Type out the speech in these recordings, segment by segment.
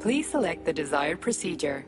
Please select the desired procedure.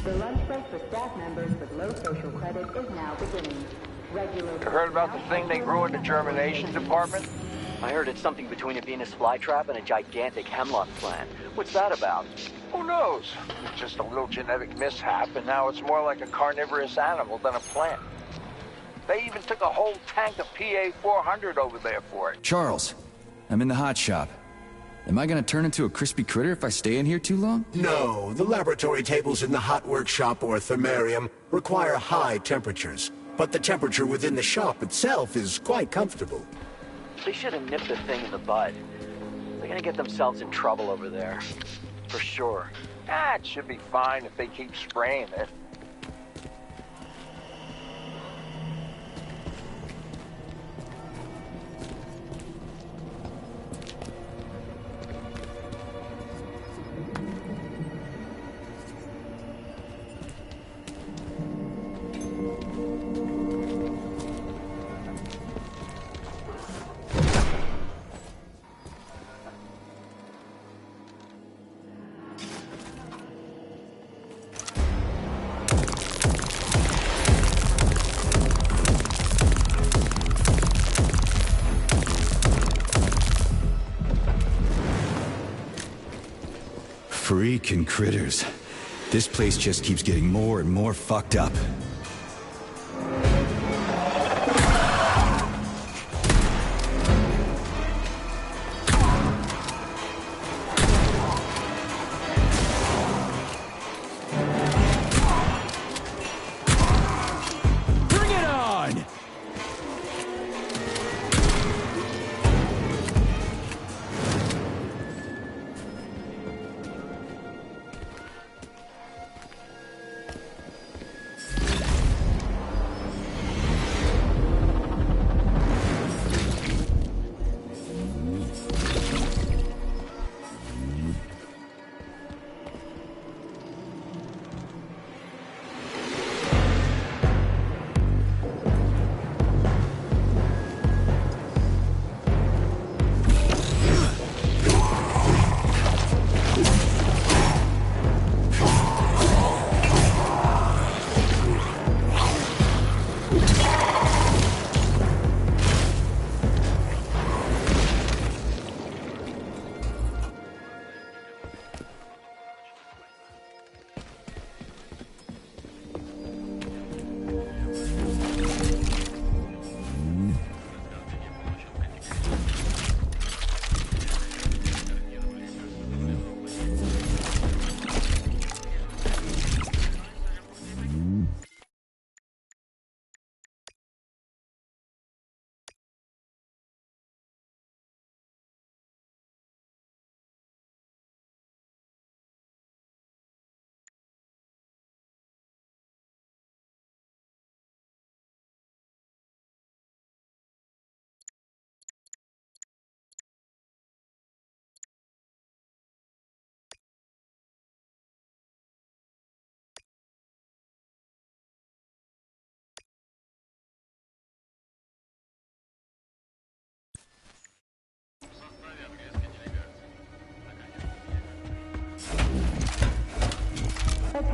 The lunch break for staff members with low social credit is now beginning. Regular. You heard about the thing they grew in the germination department? I heard it's something between a Venus flytrap and a gigantic hemlock plant. What's that about? Who knows? It's just a little genetic mishap, and now it's more like a carnivorous animal than a plant. They even took a whole tank of PA-400 over there for it. Charles, I'm in the hot shop. Am I gonna turn into a crispy critter if I stay in here too long? No, the laboratory tables in the hot workshop or thermarium require high temperatures. But the temperature within the shop itself is quite comfortable. They should have nipped the thing in the bud. They're gonna get themselves in trouble over there. For sure. It should be fine if they keep spraying it. Freaking critters. This place just keeps getting more and more fucked up. Bring it on!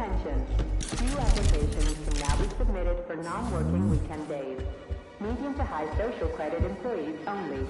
Attention. New applications can now be submitted for non-working weekend days. Medium to high social credit employees only.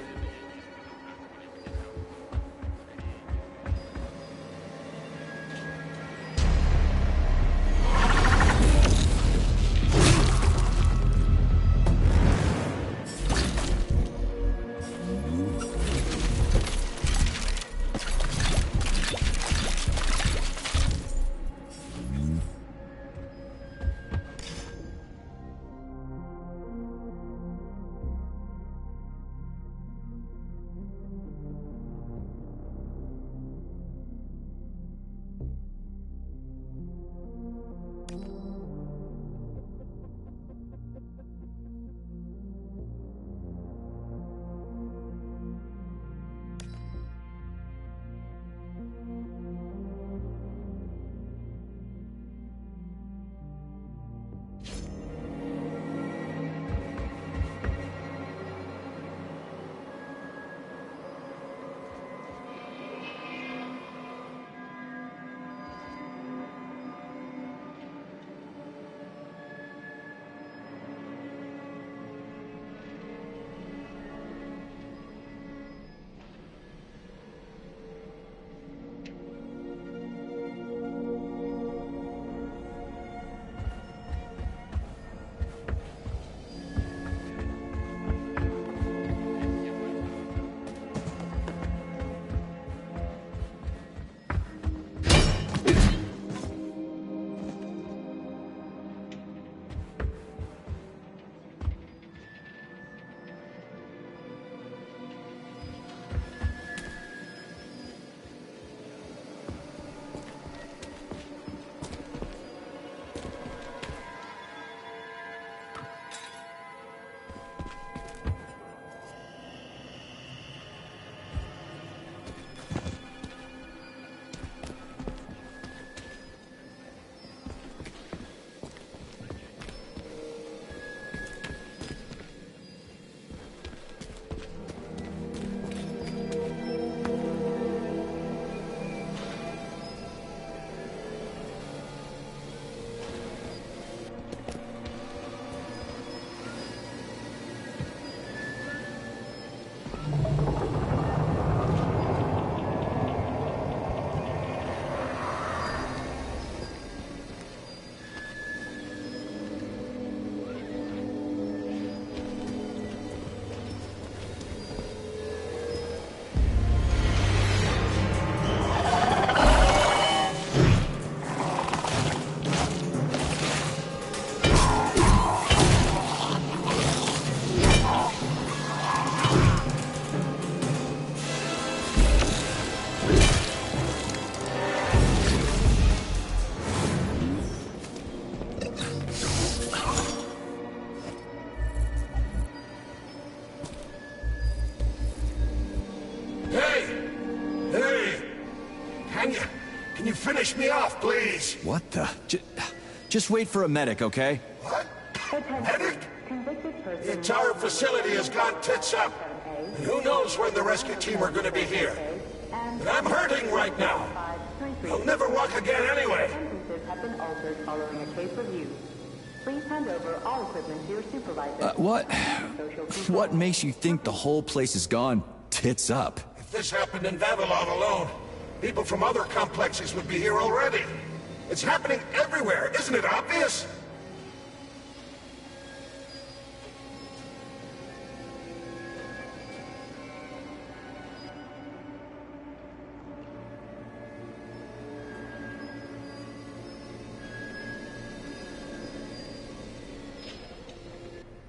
Finish me off, please. What the? Just wait for a medic, okay? What? Medic? Convicted person. The entire facility has gone tits up. And who knows when the rescue team are going to be here. And I'm hurting right now. I'll never walk again anyway. Sentences have been altered following a case review. Please hand over all equipment to your supervisor. What makes you think the whole place has gone tits up? If this happened in Vavilov alone, people from other complexes would be here already. It's happening everywhere, isn't it obvious?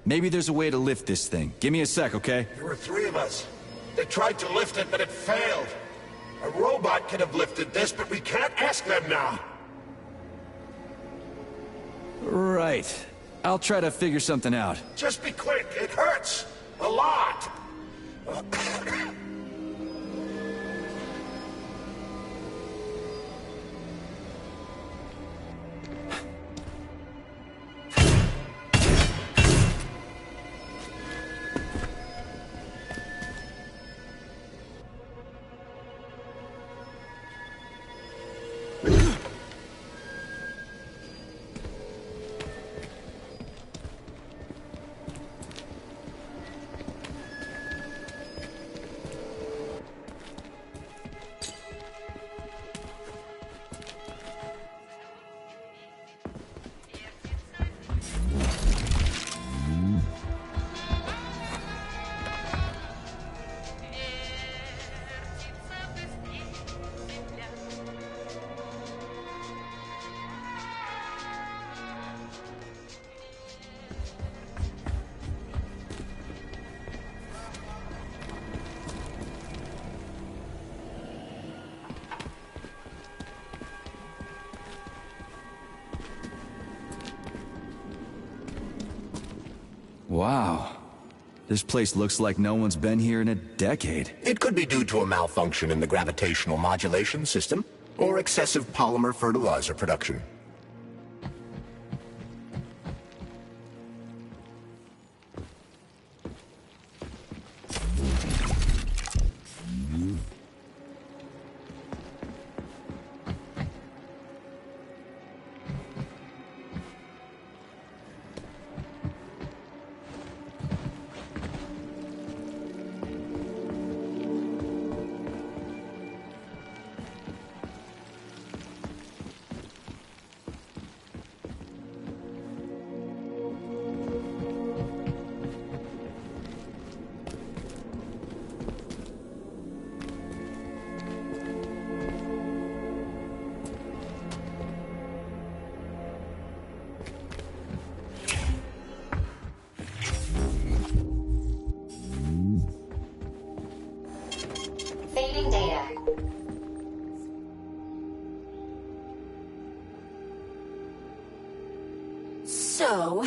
Maybe there's a way to lift this thing. Give me a sec, okay? There were 3 of us. They tried to lift it, but it failed. A robot could have lifted this, but we can't ask them now. Right. I'll try to figure something out. Just be quick. It hurts. A lot. Wow. This place looks like no one's been here in a decade. It could be due to a malfunction in the gravitational modulation system, or excessive polymer fertilizer production. Saving data. So...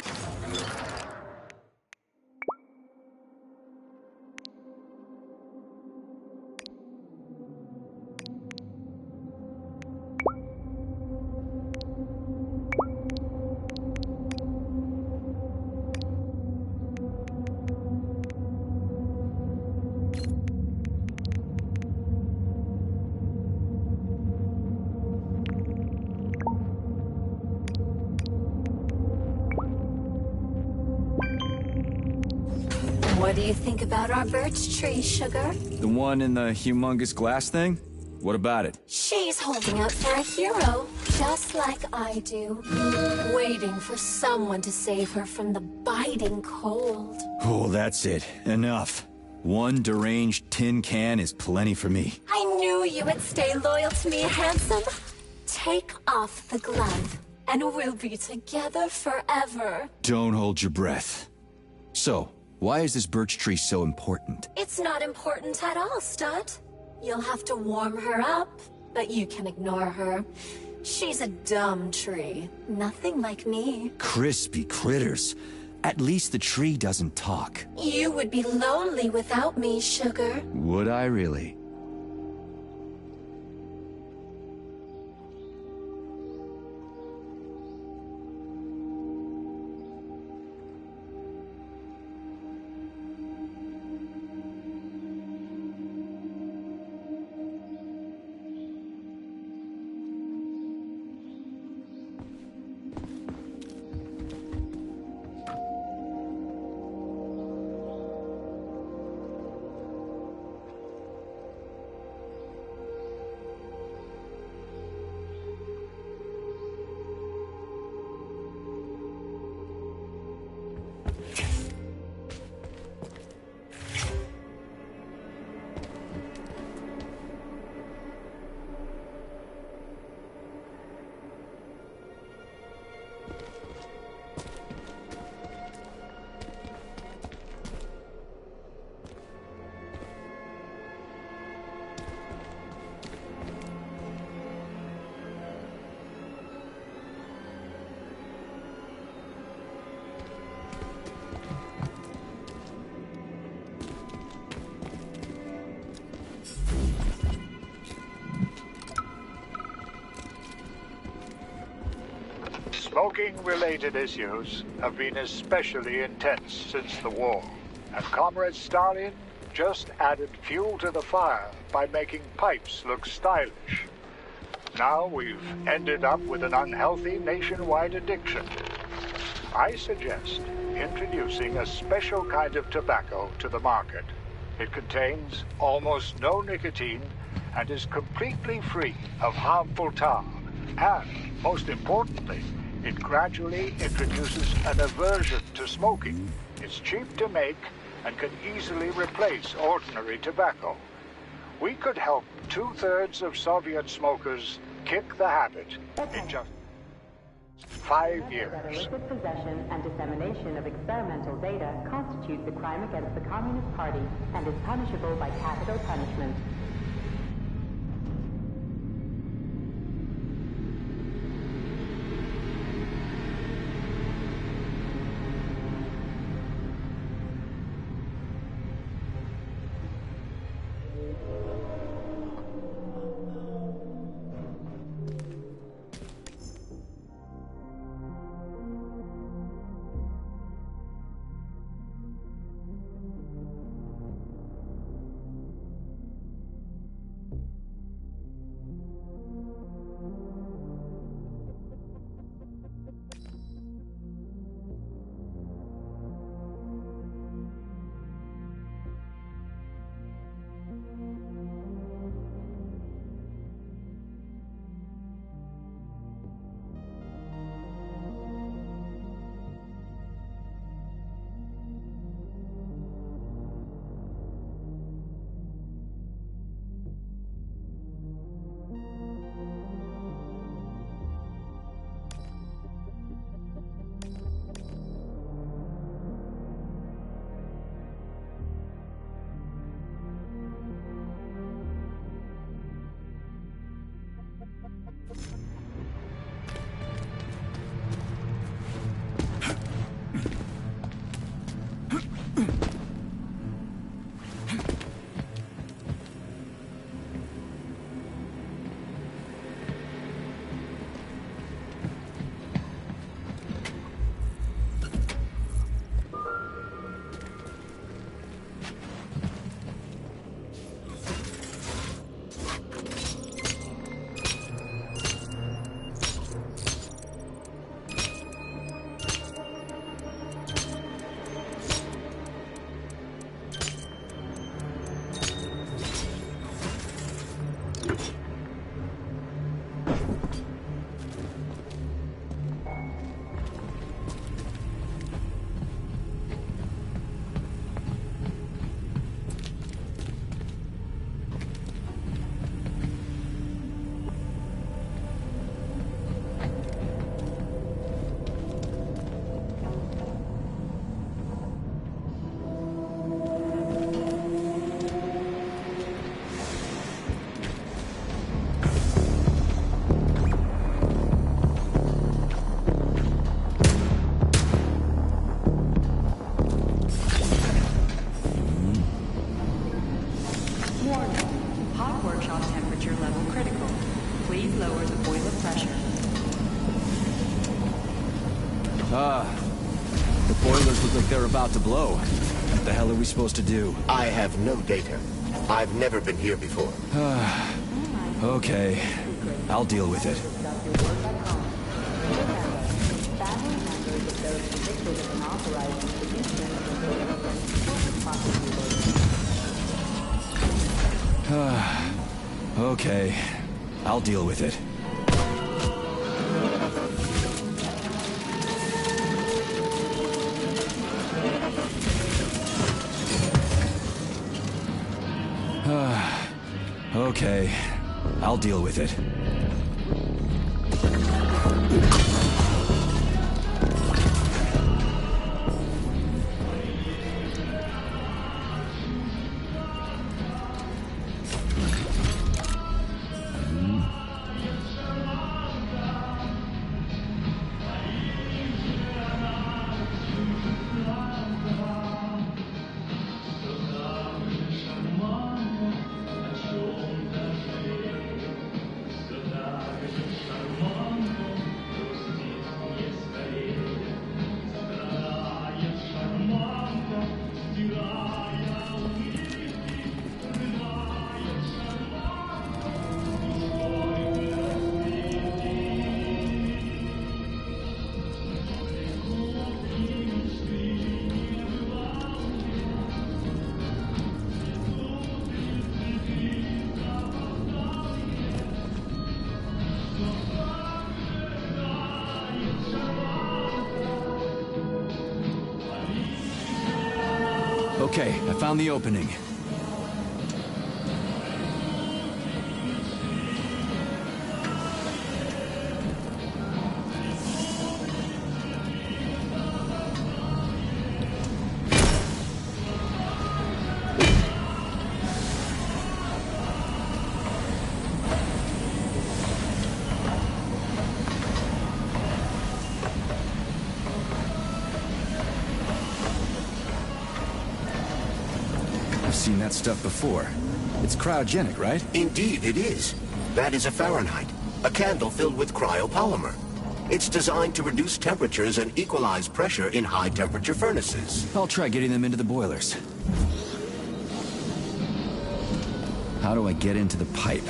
What do you think about our birch tree, Sugar? The one in the humongous glass thing? What about it? She's holding out for a hero, just like I do. Waiting for someone to save her from the biting cold. Oh, that's it. Enough. One deranged tin can is plenty for me. I knew you would stay loyal to me, handsome. Take off the glove, and we'll be together forever. Don't hold your breath. So, why is this birch tree so important? It's not important at all, Stud. You'll have to warm her up, but you can ignore her. She's a dumb tree. Nothing like me. Crispy critters. At least the tree doesn't talk. You would be lonely without me, Sugar. Would I really? Smoking-related issues have been especially intense since the war, and Comrade Stalin just added fuel to the fire by making pipes look stylish. Now we've ended up with an unhealthy nationwide addiction. I suggest introducing a special kind of tobacco to the market. It contains almost no nicotine and is completely free of harmful tar. And, most importantly, it gradually introduces an aversion to smoking. It's cheap to make and can easily replace ordinary tobacco. We could help 2/3 of Soviet smokers kick the habit in just 5 years. That illicit possession and dissemination of experimental data constitutes a crime against the Communist Party and is punishable by capital punishment. The boilers look like they're about to blow. What the hell are we supposed to do? I have no data. I've never been here before. Okay. I'll deal with it. Okay. I'll deal with it. Okay. I'll deal with it. Okay, I found the opening. I've seen that stuff before. It's cryogenic, right? Indeed, it is. That is a Fahrenheit, a candle filled with cryopolymer. It's designed to reduce temperatures and equalize pressure in high-temperature furnaces. I'll try getting them into the boilers. How do I get into the pipe?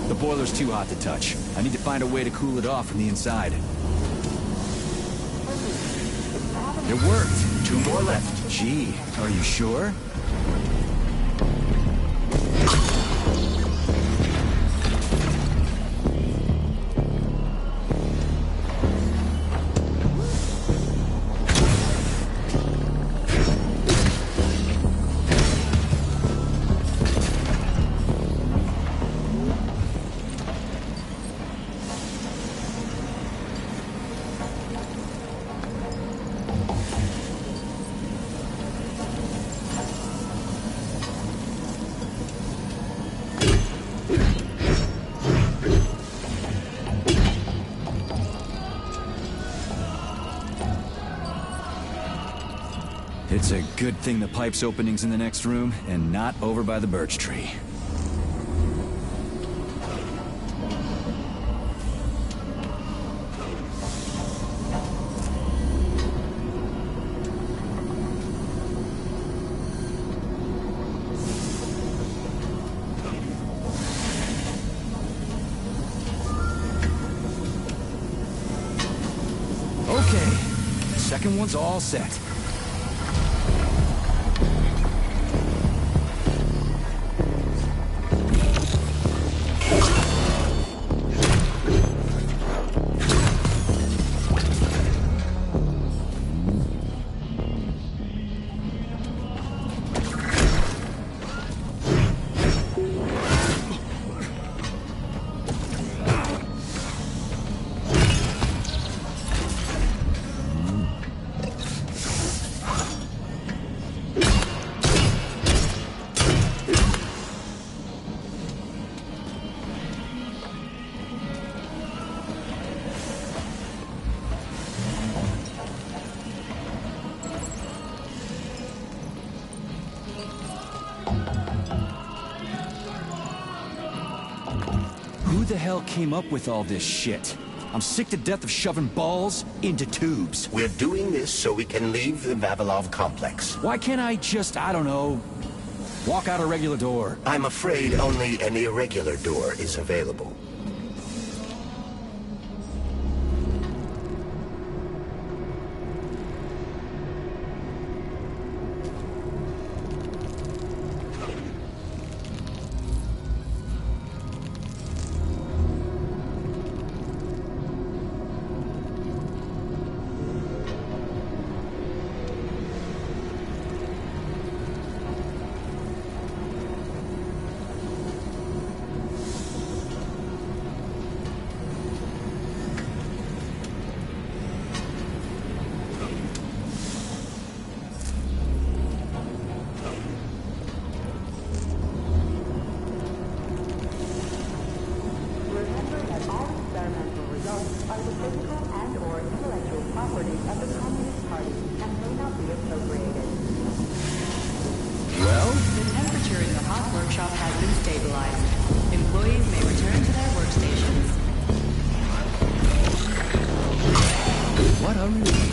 The boiler's too hot to touch. I need to find a way to cool it off from the inside. It worked! 2 more left. Gee, are you sure? It's a good thing the pipe's opening's in the next room, and not over by the birch tree. Okay, the second one's all set. the hell came up with all this shit? I'm sick to death of shoving balls into tubes. We're doing this so we can leave the Vavilov complex. Why can't I just, I don't know, walk out a regular door? I'm afraid only an irregular door is available. What a relief.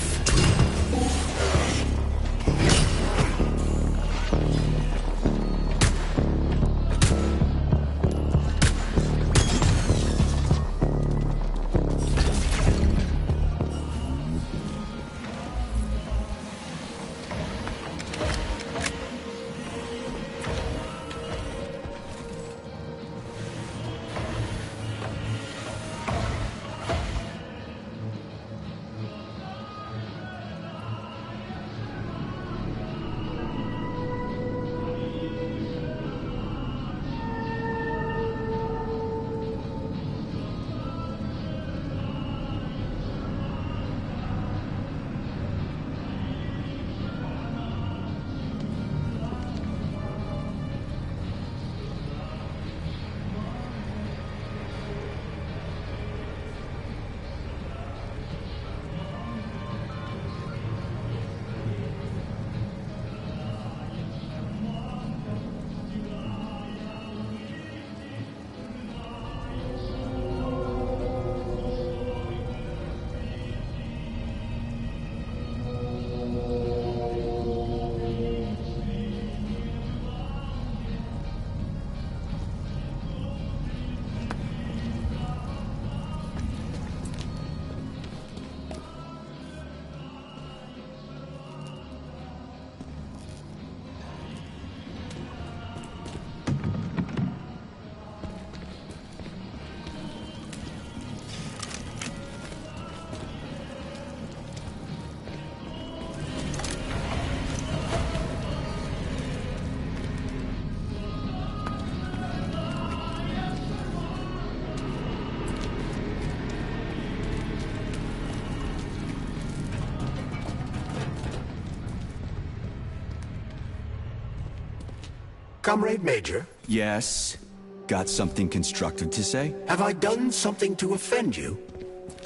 Comrade Major? Yes? Got something constructive to say? Have I done something to offend you?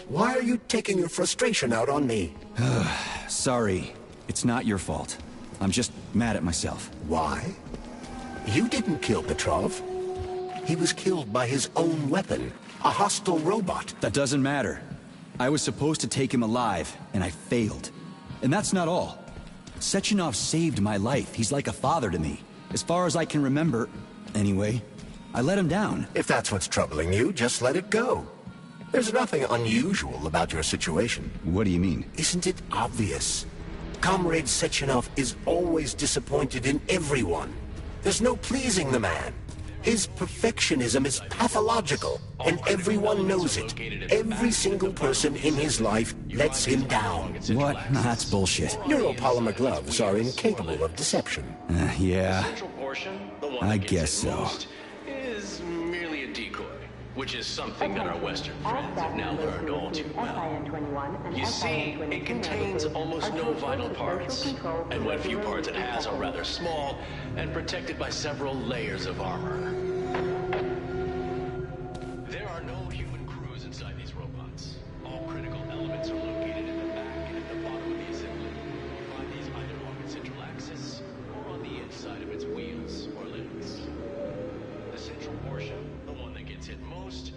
Why are you taking your frustration out on me? Sorry. It's not your fault. I'm just mad at myself. Why? You didn't kill Petrov. He was killed by his own weapon, a hostile robot. That doesn't matter. I was supposed to take him alive, and I failed. And that's not all. Sechenov saved my life. He's like a father to me. As far as I can remember, anyway, I let him down. If that's what's troubling you, just let it go. There's nothing unusual about your situation. What do you mean? Isn't it obvious? Comrade Sechenov is always disappointed in everyone. There's no pleasing the man. His perfectionism is pathological, and everyone knows it. Every single person in his life lets him down. What? That's bullshit. Neuropolymer gloves are incapable of deception. Yeah. I guess so. Is merely a decoy, which is something that our Western friends have now learned all too well. You see, it contains almost no vital parts, and what few parts it has are rather small and protected by several layers of armor. There are no human crews inside these robots. All critical elements are located in the back and at the bottom of the assembly. You'll find these either on its central axis or on the inside of its wheels or limbs. The central portion, the one that gets hit most,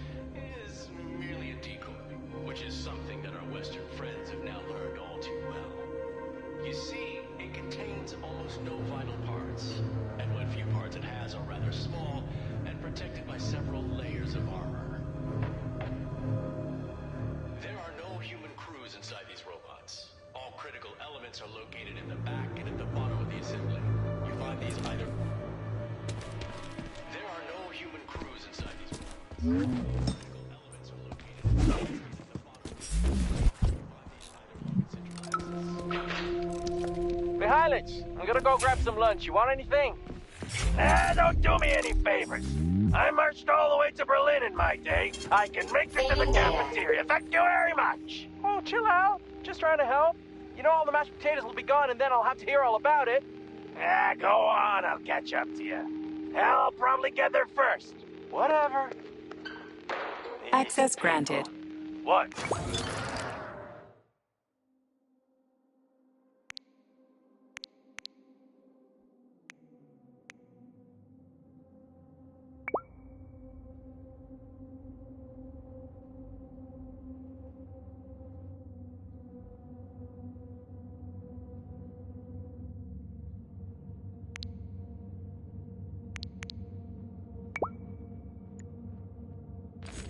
elements are located in the back and at the bottom of the assembly. You find these either... There are no human crews inside these rooms. Critical elements are located in the back and at the bottom. You find these either Mihalich, I'm gonna go grab some lunch. You want anything? Don't do me any favors. I marched all the way to Berlin in my day. I can make it to the cafeteria. Thank you very much. Oh, chill out. Just trying to help. You know, all the mashed potatoes will be gone, and then I'll have to hear all about it. Go on. I'll catch up to you. Hell, I'll probably get there first. Whatever. Access granted. What?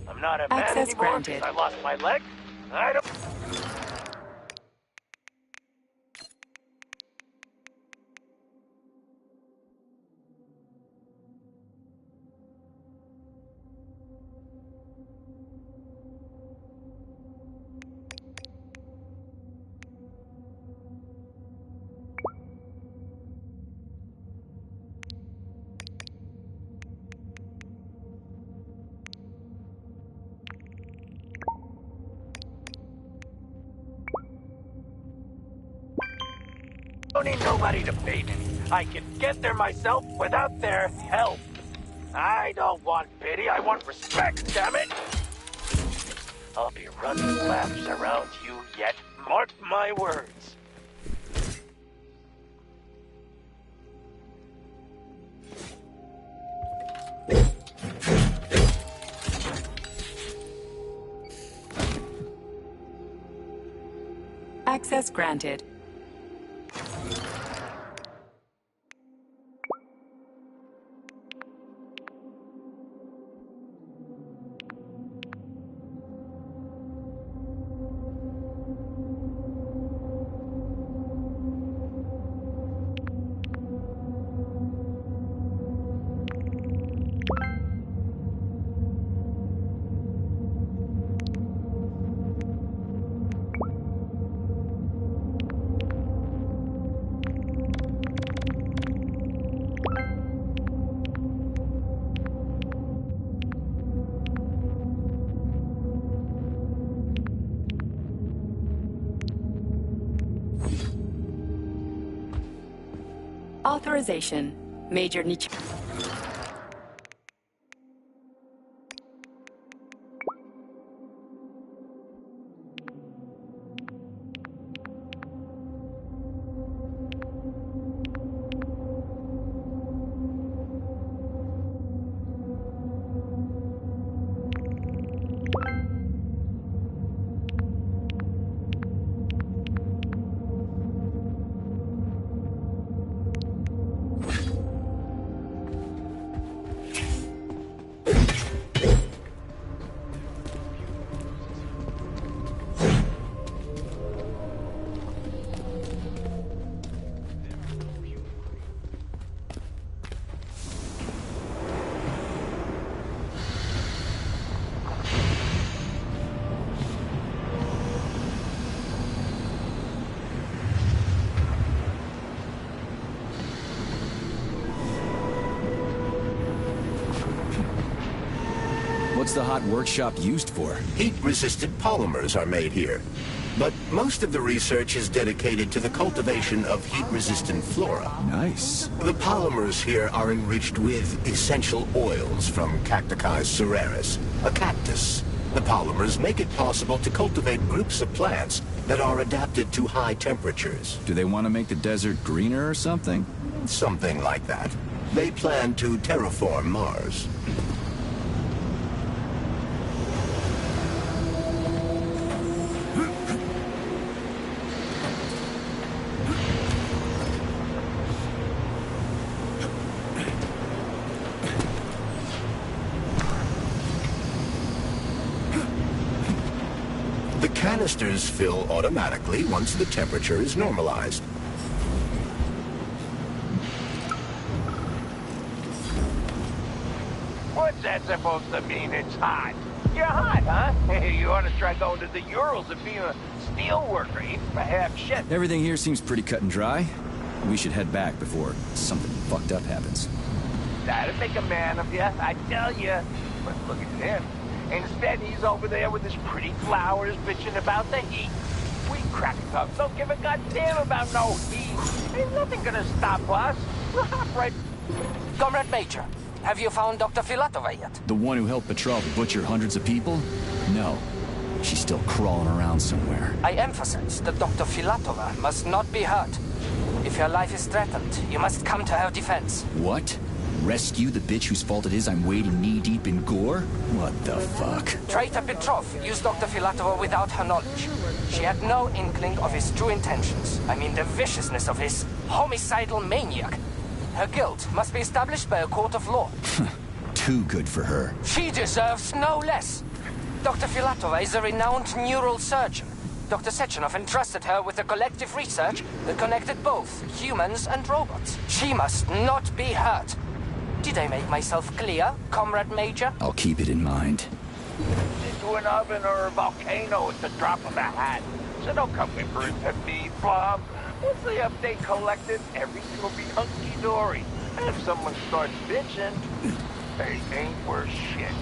I'm not a man Access anymore granted. because I lost my leg. I don't... don't need nobody to feed me. I can get there myself without their help. I don't want pity, I want respect, damn it! I'll be running laps around you yet. Mark my words. Access granted. Authorization. Major Nietzsche. What's the hot workshop used for? Heat-resistant polymers are made here. But most of the research is dedicated to the cultivation of heat-resistant flora. Nice. The polymers here are enriched with essential oils from Cacticus cereris, a cactus. The polymers make it possible to cultivate groups of plants that are adapted to high temperatures. Do they want to make the desert greener or something? Something like that. They plan to terraform Mars. The canisters fill automatically once the temperature is normalized. What's that supposed to mean? It's hot. You're hot, huh? You ought to try going to the Urals and being a steel worker, even for half shit. Everything here seems pretty cut and dry. We should head back before something fucked up happens. That'd make a man of you, I tell you. But look at him. Instead, he's over there with his pretty flowers bitching about the heat. We crack-ups don't give a goddamn about no heat. Ain't nothing gonna stop us. We'll hop right... Comrade Major, have you found Dr. Filatova yet? The one who helped Petrov butcher hundreds of people? No. She's still crawling around somewhere. I emphasize that Dr. Filatova must not be hurt. If your life is threatened, you must come to her defense. What? Rescue the bitch whose fault it is I'm wading knee-deep in gore? What the fuck? Traitor Petrov used Dr. Filatova without her knowledge. She had no inkling of his true intentions. I mean the viciousness of his homicidal maniac. Her guilt must be established by a court of law. Too good for her. She deserves no less. Dr. Filatova is a renowned neurosurgeon. Dr. Sechenov entrusted her with a collective research that connected both humans and robots. She must not be hurt. Did I make myself clear, Comrade Major? I'll keep it in mind. Into an oven or a volcano at the drop of a hat. So don't come whimpering to me, Plum. Once the update collected, everything will be hunky-dory. And if someone starts bitching, they ain't worth shit.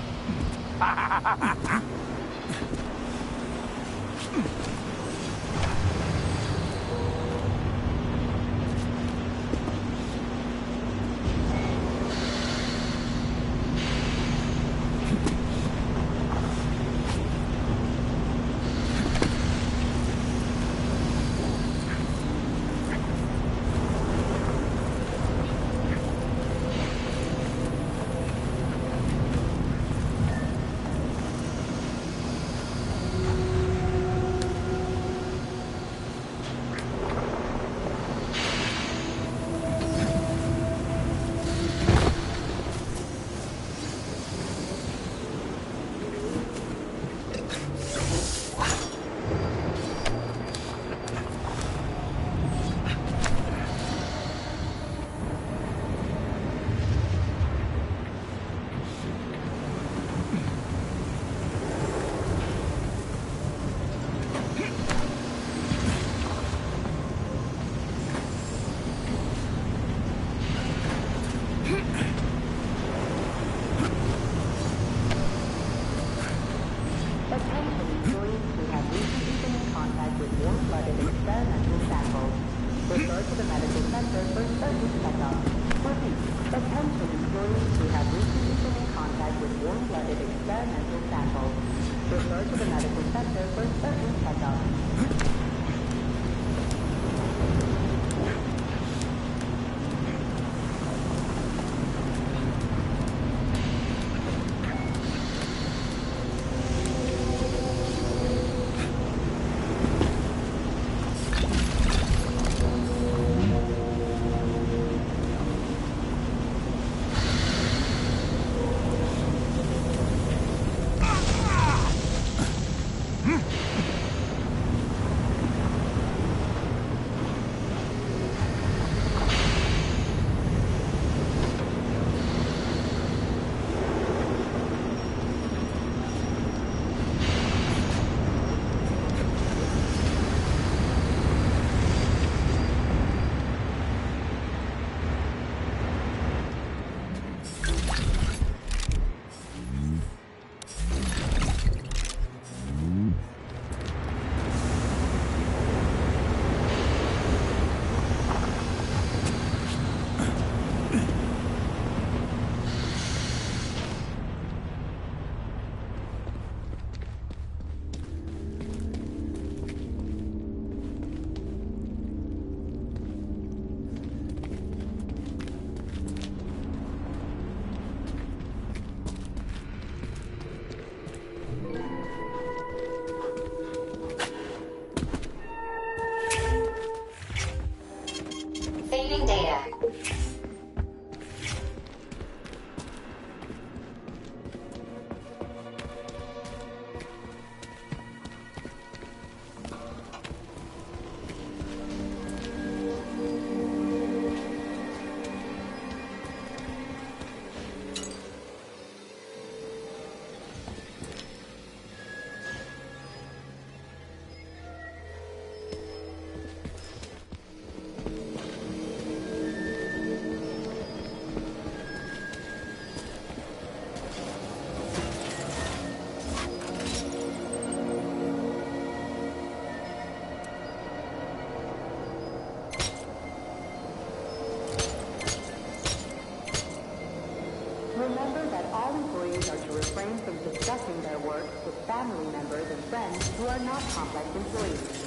who are not complex employees.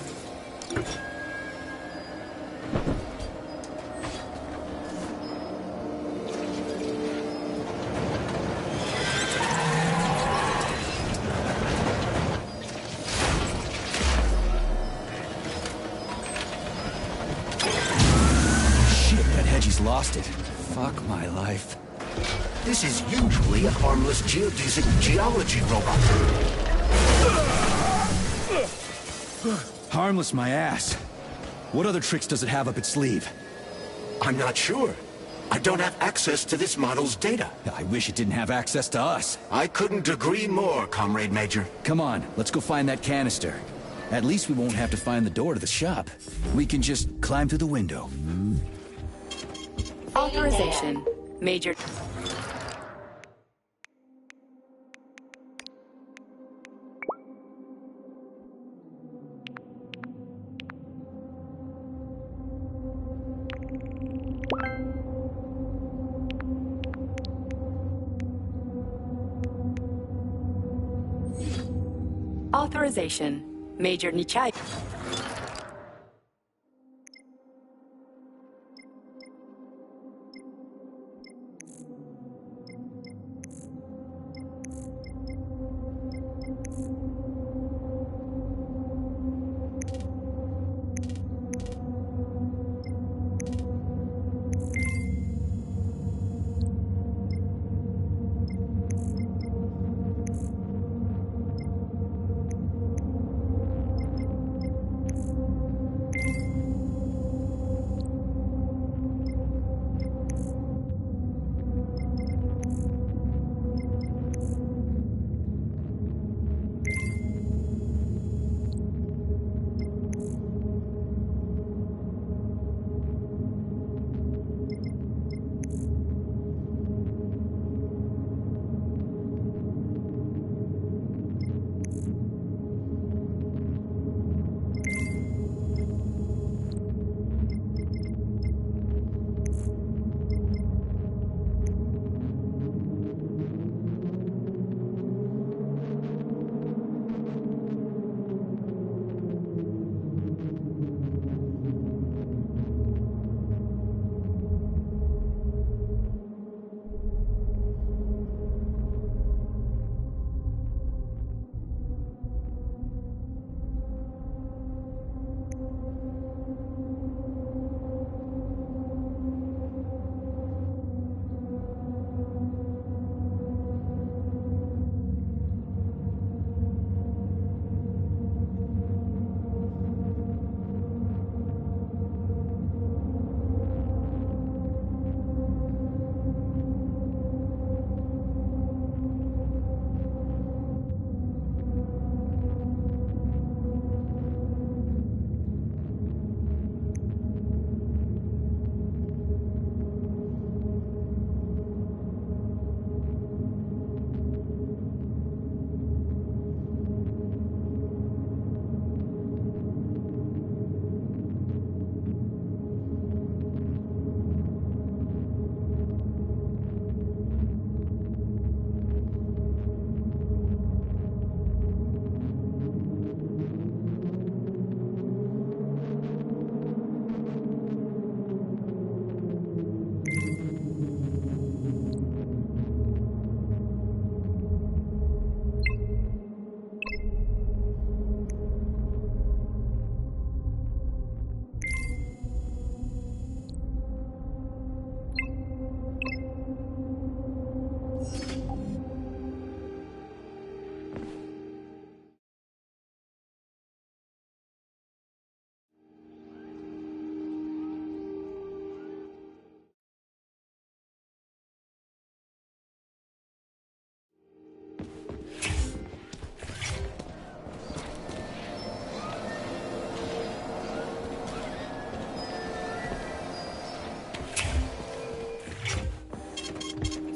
He's lost it. Fuck my life. This is usually a harmless geodesic geology robot. Harmless my ass. What other tricks does it have up its sleeve? I'm not sure. I don't have access to this model's data. I wish it didn't have access to us. I couldn't agree more, Comrade Major. Come on, let's go find that canister. At least we won't have to find the door to the shop. We can just climb through the window. Authorization. Major... Authorization. Major Nichai.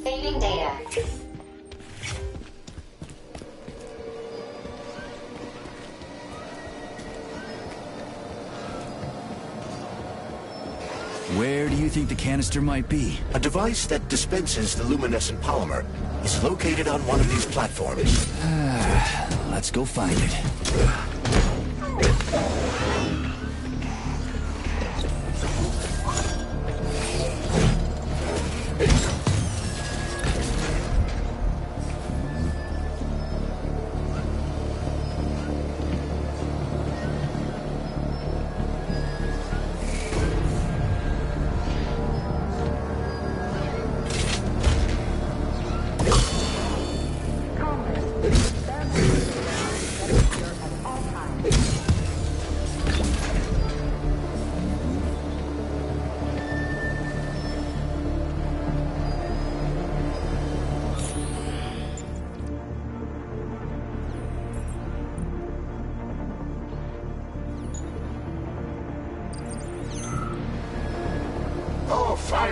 Saving data. Where do you think the canister might be? A device that dispenses the luminescent polymer is located on one of these platforms. Let's go find it.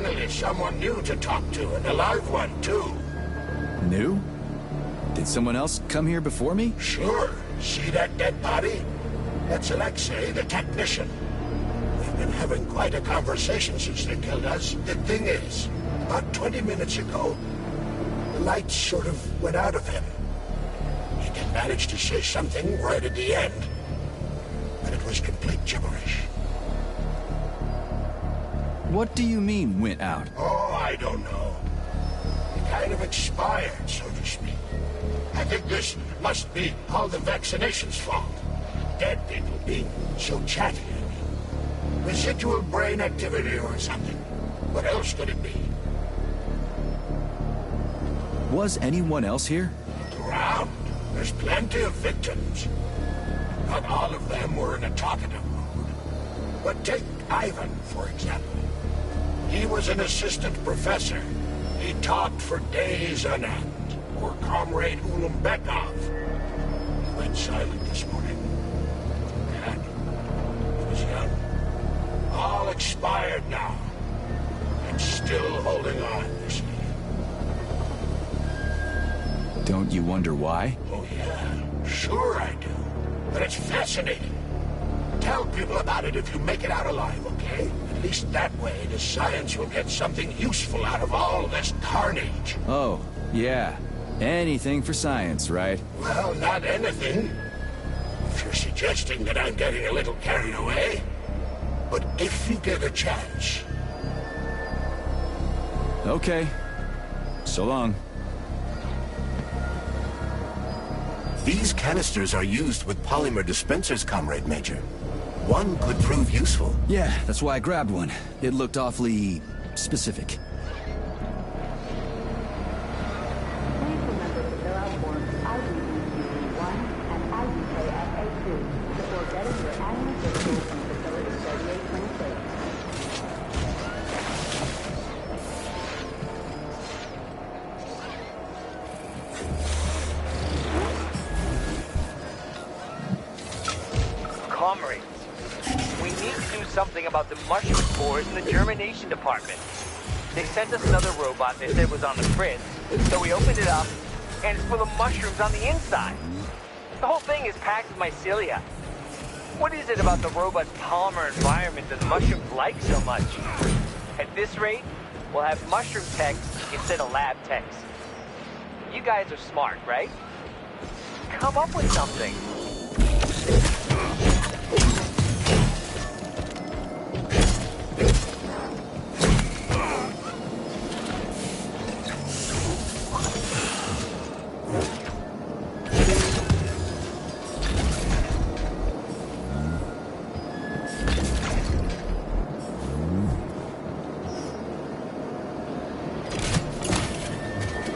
Finally, someone new to talk to, and a live one, too. New? Did someone else come here before me? Sure. See that dead body? That's Alexei, the technician. We've been having quite a conversation since they killed us. The thing is, about 20 minutes ago, the lights sort of went out of him. He did manage to say something right at the end, but it was complete gibberish. What do you mean, went out? Oh, I don't know. He kind of expired, so to speak. I think this must be all the vaccination's fault. Dead people being so chatty. Residual brain activity or something. What else could it be? Was anyone else here? Around. There's plenty of victims. Not all of them were in a talkative mood. But take Ivan, for example. He was an assistant professor. He talked for days on end. Or Comrade Ulumbekov. He went silent this morning. And he was young. All expired now. And still holding on, you see. Don't you wonder why? Oh, yeah. Sure I do. But it's fascinating. Tell people about it if you make it out alive, okay? At least that way the science will get something useful out of all this carnage. Oh, yeah. Anything for science, right? Well, not anything. If you're suggesting that I'm getting a little carried away. But if you get a chance. Okay. So long. These canisters are used with polymer dispensers, Comrade Major. One could prove useful. Yeah, that's why I grabbed one. It looked awfully specific. Please remember to fill out forms IDBC1 and IDKFA2 before getting your annual physical from Facility 3826. Comrades, we need to do something about the mushroom spores in the germination department. They sent us another robot they said was on the fridge, so we opened it up, and it's full of mushrooms on the inside. The whole thing is packed with mycelia. What is it about the robot's polymer environment that the mushrooms like so much? At this rate, we'll have mushroom techs instead of lab techs. You guys are smart, right? Come up with something.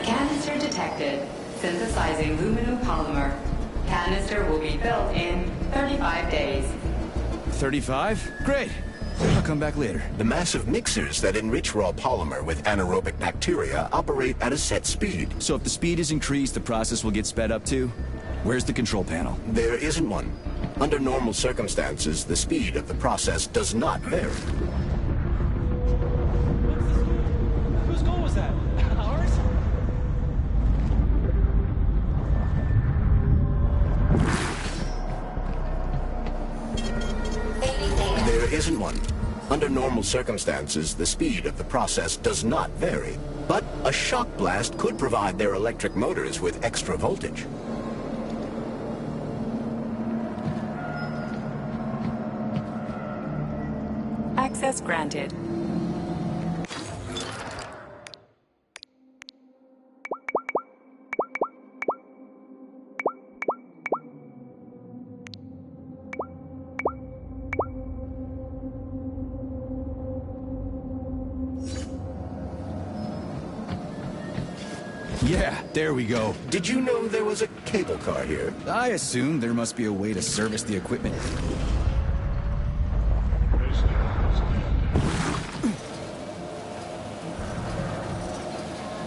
Canister detected. Synthesizing luminopolymer. Canister will be built in 35 days. 35? Great. I'll come back later. The massive mixers that enrich raw polymer with anaerobic bacteria operate at a set speed. So if the speed is increased, the process will get sped up too? Where's the control panel? There isn't one. Under normal circumstances, the speed of the process does not vary. Whose goal was that? Ours? There isn't one. Under normal circumstances, the speed of the process does not vary. But a shock blast could provide their electric motors with extra voltage. Access granted. Yeah, there we go. Did you know there was a cable car here? I assume there must be a way to service the equipment.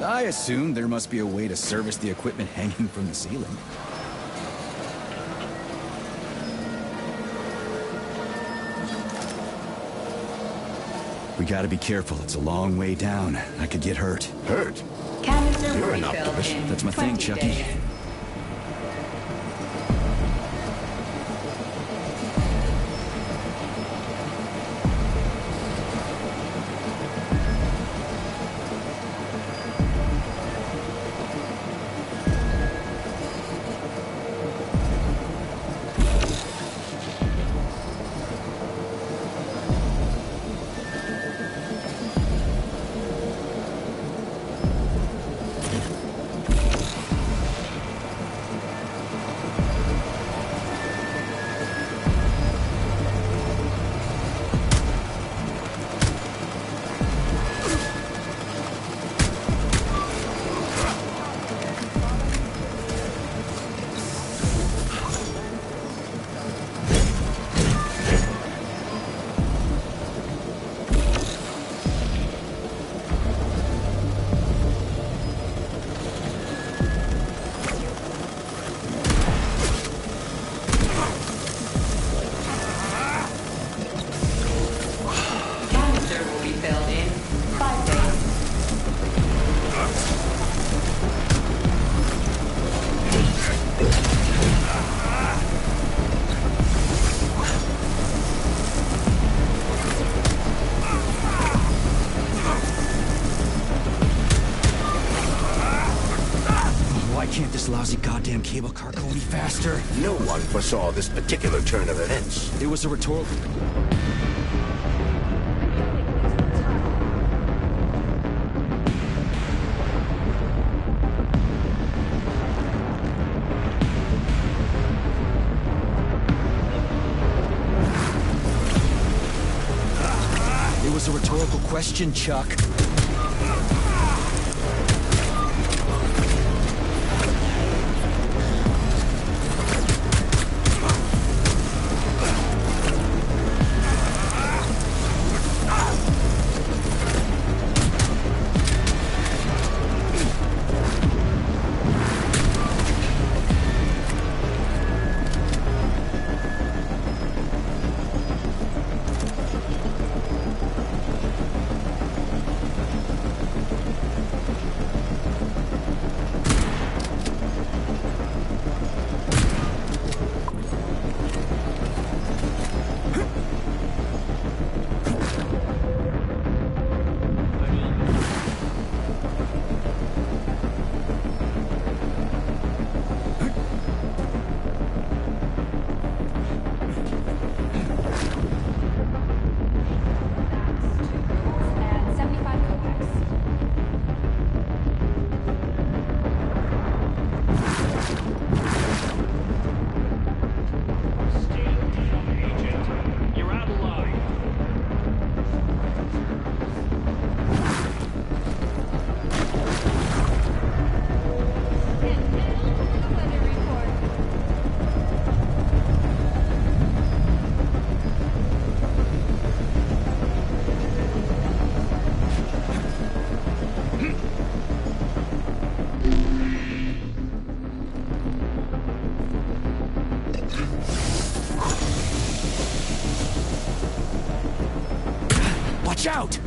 I assume there must be a way to service the equipment hanging from the ceiling. We gotta be careful. It's a long way down. I could get hurt. Hurt? Canister will You're be an filled optimist. in That's my 20 thing, Chucky. days. Canister will be filled in 5 days. Why can't this lousy goddamn cable car go any faster? No one foresaw this particular turn of events. It was a rhetorical... It was a rhetorical question, Chuck. Watch out!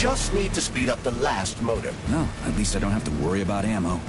just need to speed up the last motor. No, at least I don't have to worry about ammo.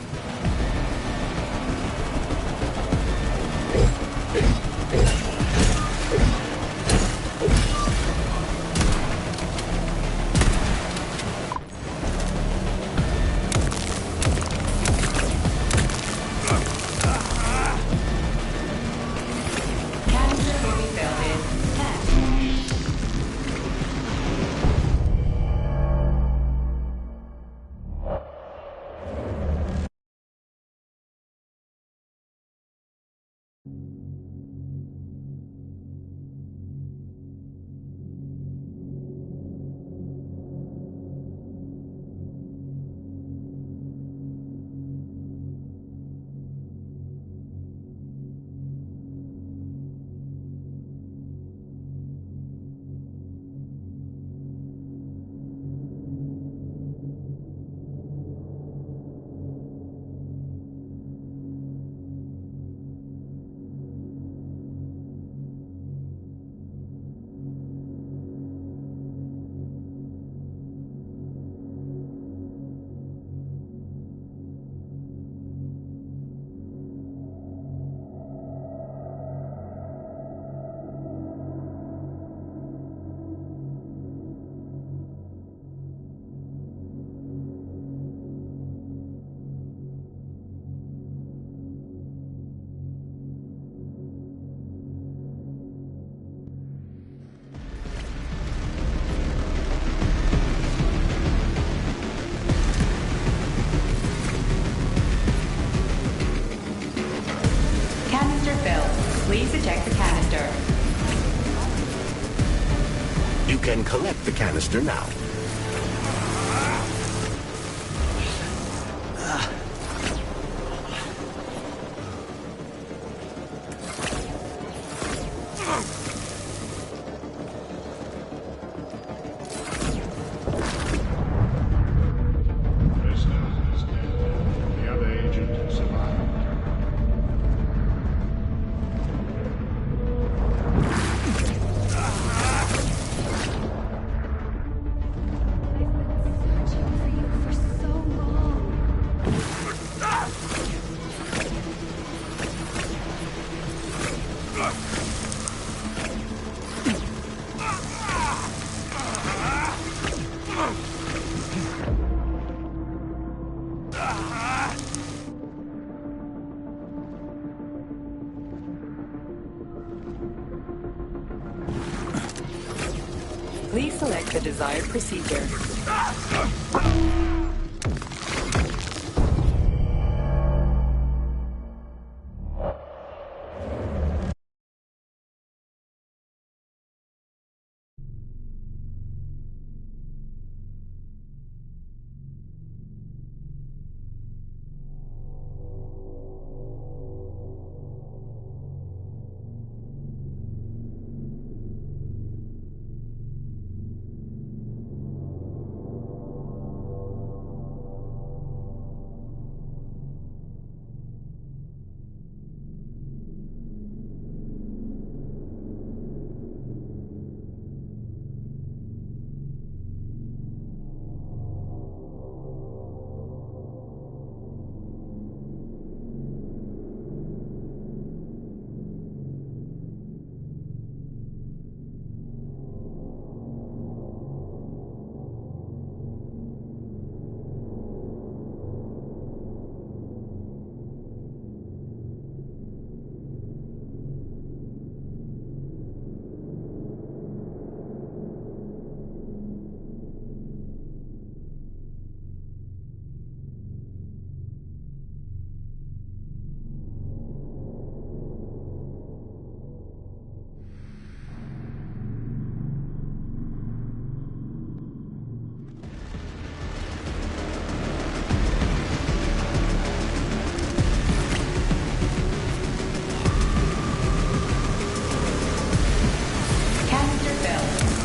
Please eject the canister. You can collect the canister now. The other agent survived. Please select the desired procedure.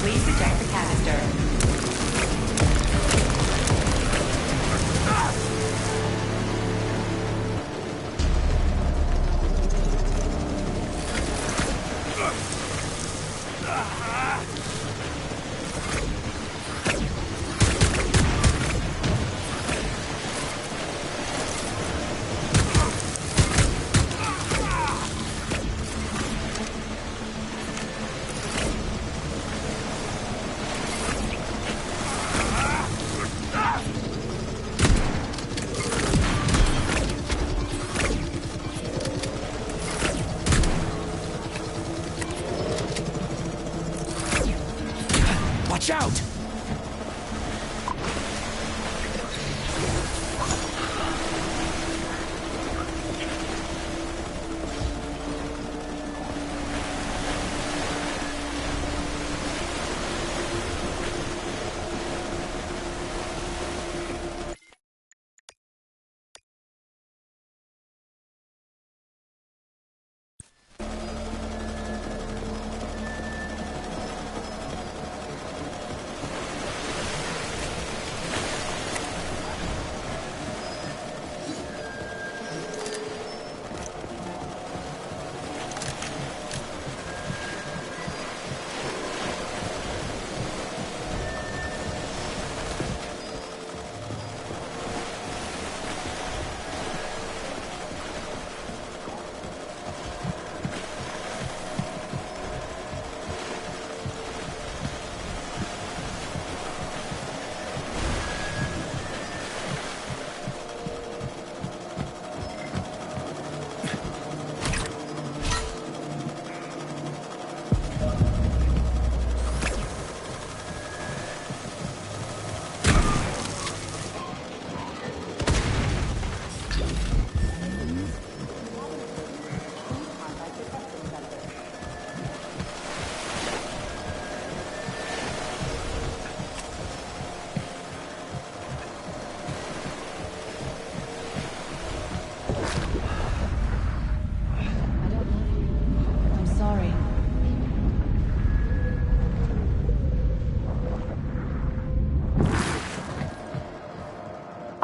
Please eject the canister. out!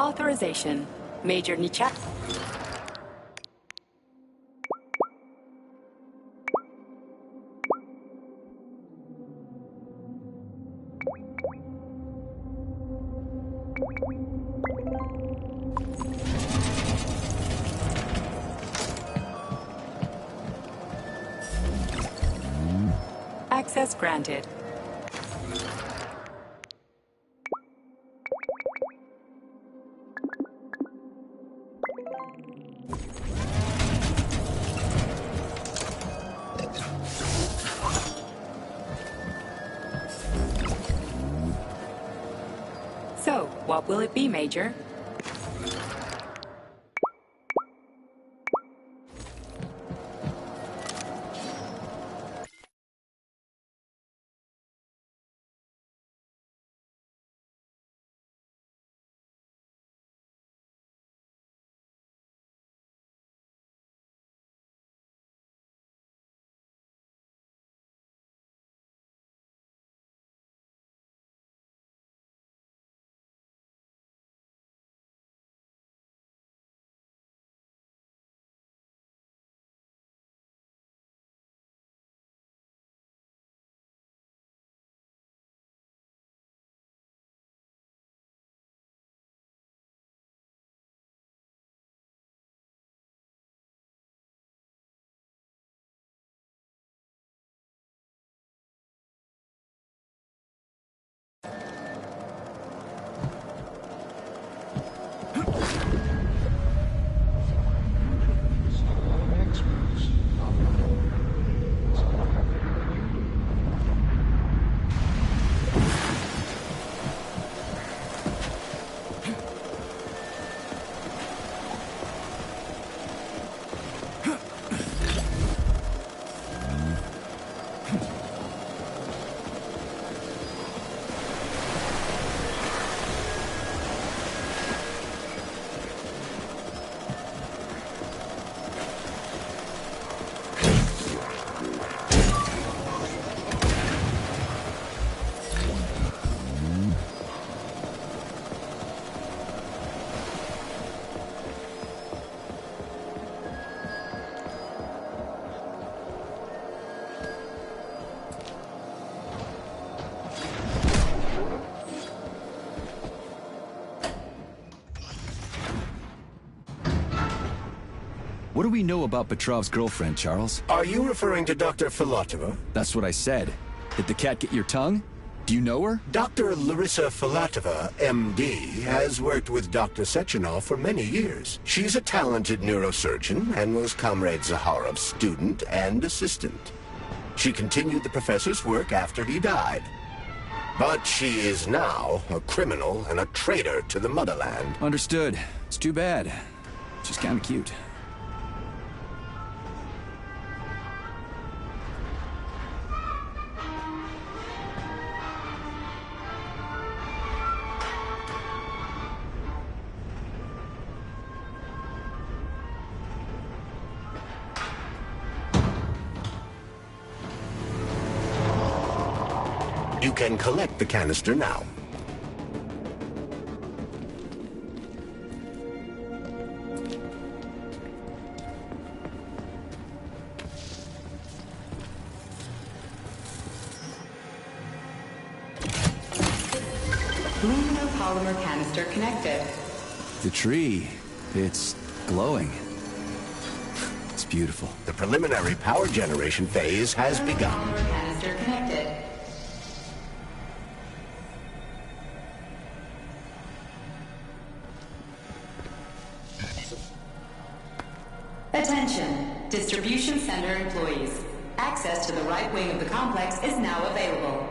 Authorization. Major Nichak. Access granted. So, what will it be, Major? What do we know about Petrov's girlfriend, Charles? Are you referring to Dr. Filatova? That's what I said. Did the cat get your tongue? Do you know her? Dr. Larissa Filatova, MD, has worked with Dr. Sechenov for many years. She's a talented neurosurgeon and was Comrade Zaharov's student and assistant. She continued the professor's work after he died. But she is now a criminal and a traitor to the motherland. Understood. It's too bad. She's kind of cute. You can collect the canister now. Luminopolymer canister connected. The tree, it's glowing. It's beautiful. The preliminary power generation phase has begun. Polymer canister connected. Attention, distribution center employees. Access to the right wing of the complex is now available.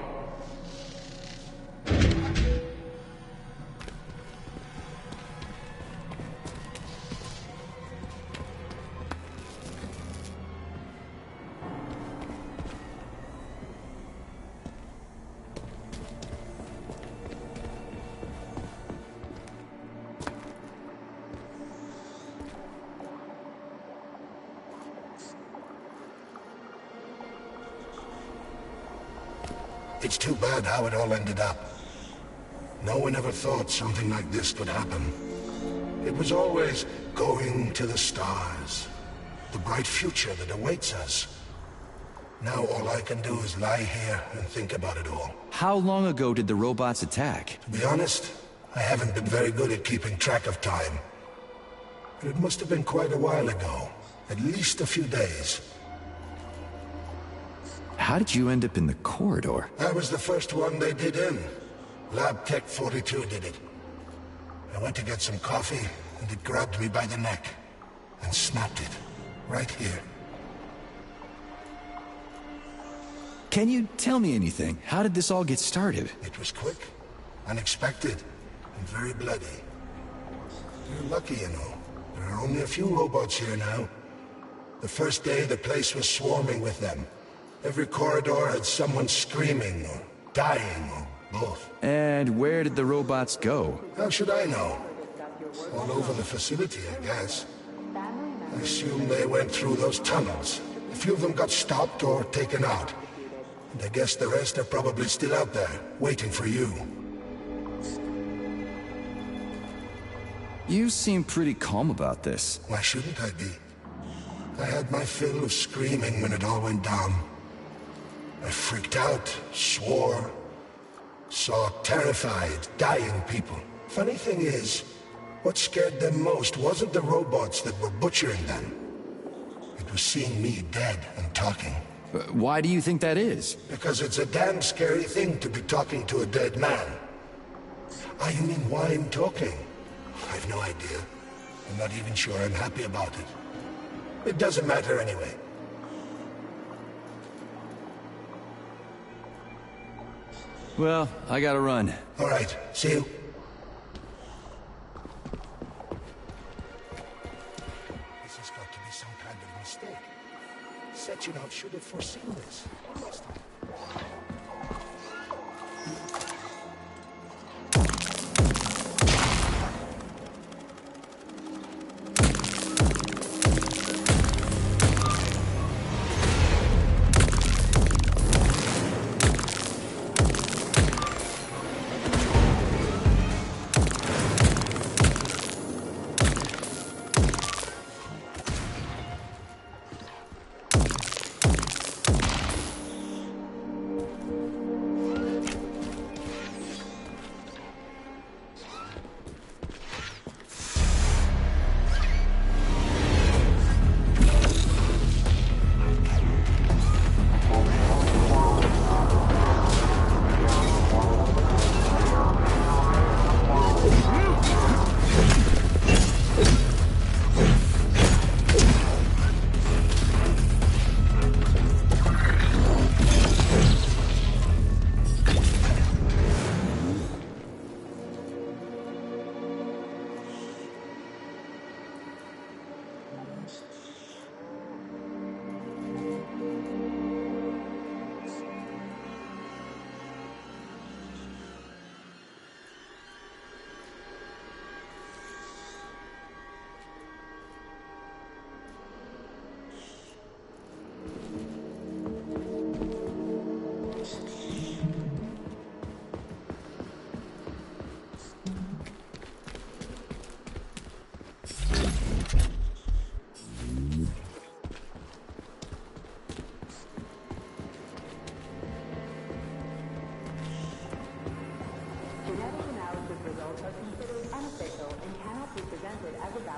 It's too bad how it all ended up. No one ever thought something like this could happen. It was always going to the stars, the bright future that awaits us. Now all I can do is lie here and think about it all. How long ago did the robots attack? To be honest, I haven't been very good at keeping track of time. But it must have been quite a while ago, at least a few days. How did you end up in the corridor? I was the first one they did in. Lab Tech 42 did it. I went to get some coffee, and it grabbed me by the neck and snapped it, right here. Can you tell me anything? How did this all get started? It was quick, unexpected, and very bloody. You're lucky, you know. There are only a few robots here now. The first day, the place was swarming with them. Every corridor had someone screaming, or dying, or both. And where did the robots go? How should I know? All over the facility, I guess. I assume they went through those tunnels. A few of them got stopped or taken out. And I guess the rest are probably still out there, waiting for you. You seem pretty calm about this. Why shouldn't I be? I had my fill of screaming when it all went down. I freaked out, swore, saw terrified, dying people. Funny thing is, what scared them most wasn't the robots that were butchering them. It was seeing me dead and talking. Why do you think that is? Because it's a damn scary thing to be talking to a dead man. Ah, you mean why I'm talking? I've no idea. I'm not even sure I'm happy about it. It doesn't matter anyway. Well, I gotta run. All right, see you. This has got to be some kind of mistake. Sechenov should have foreseen this. Must have.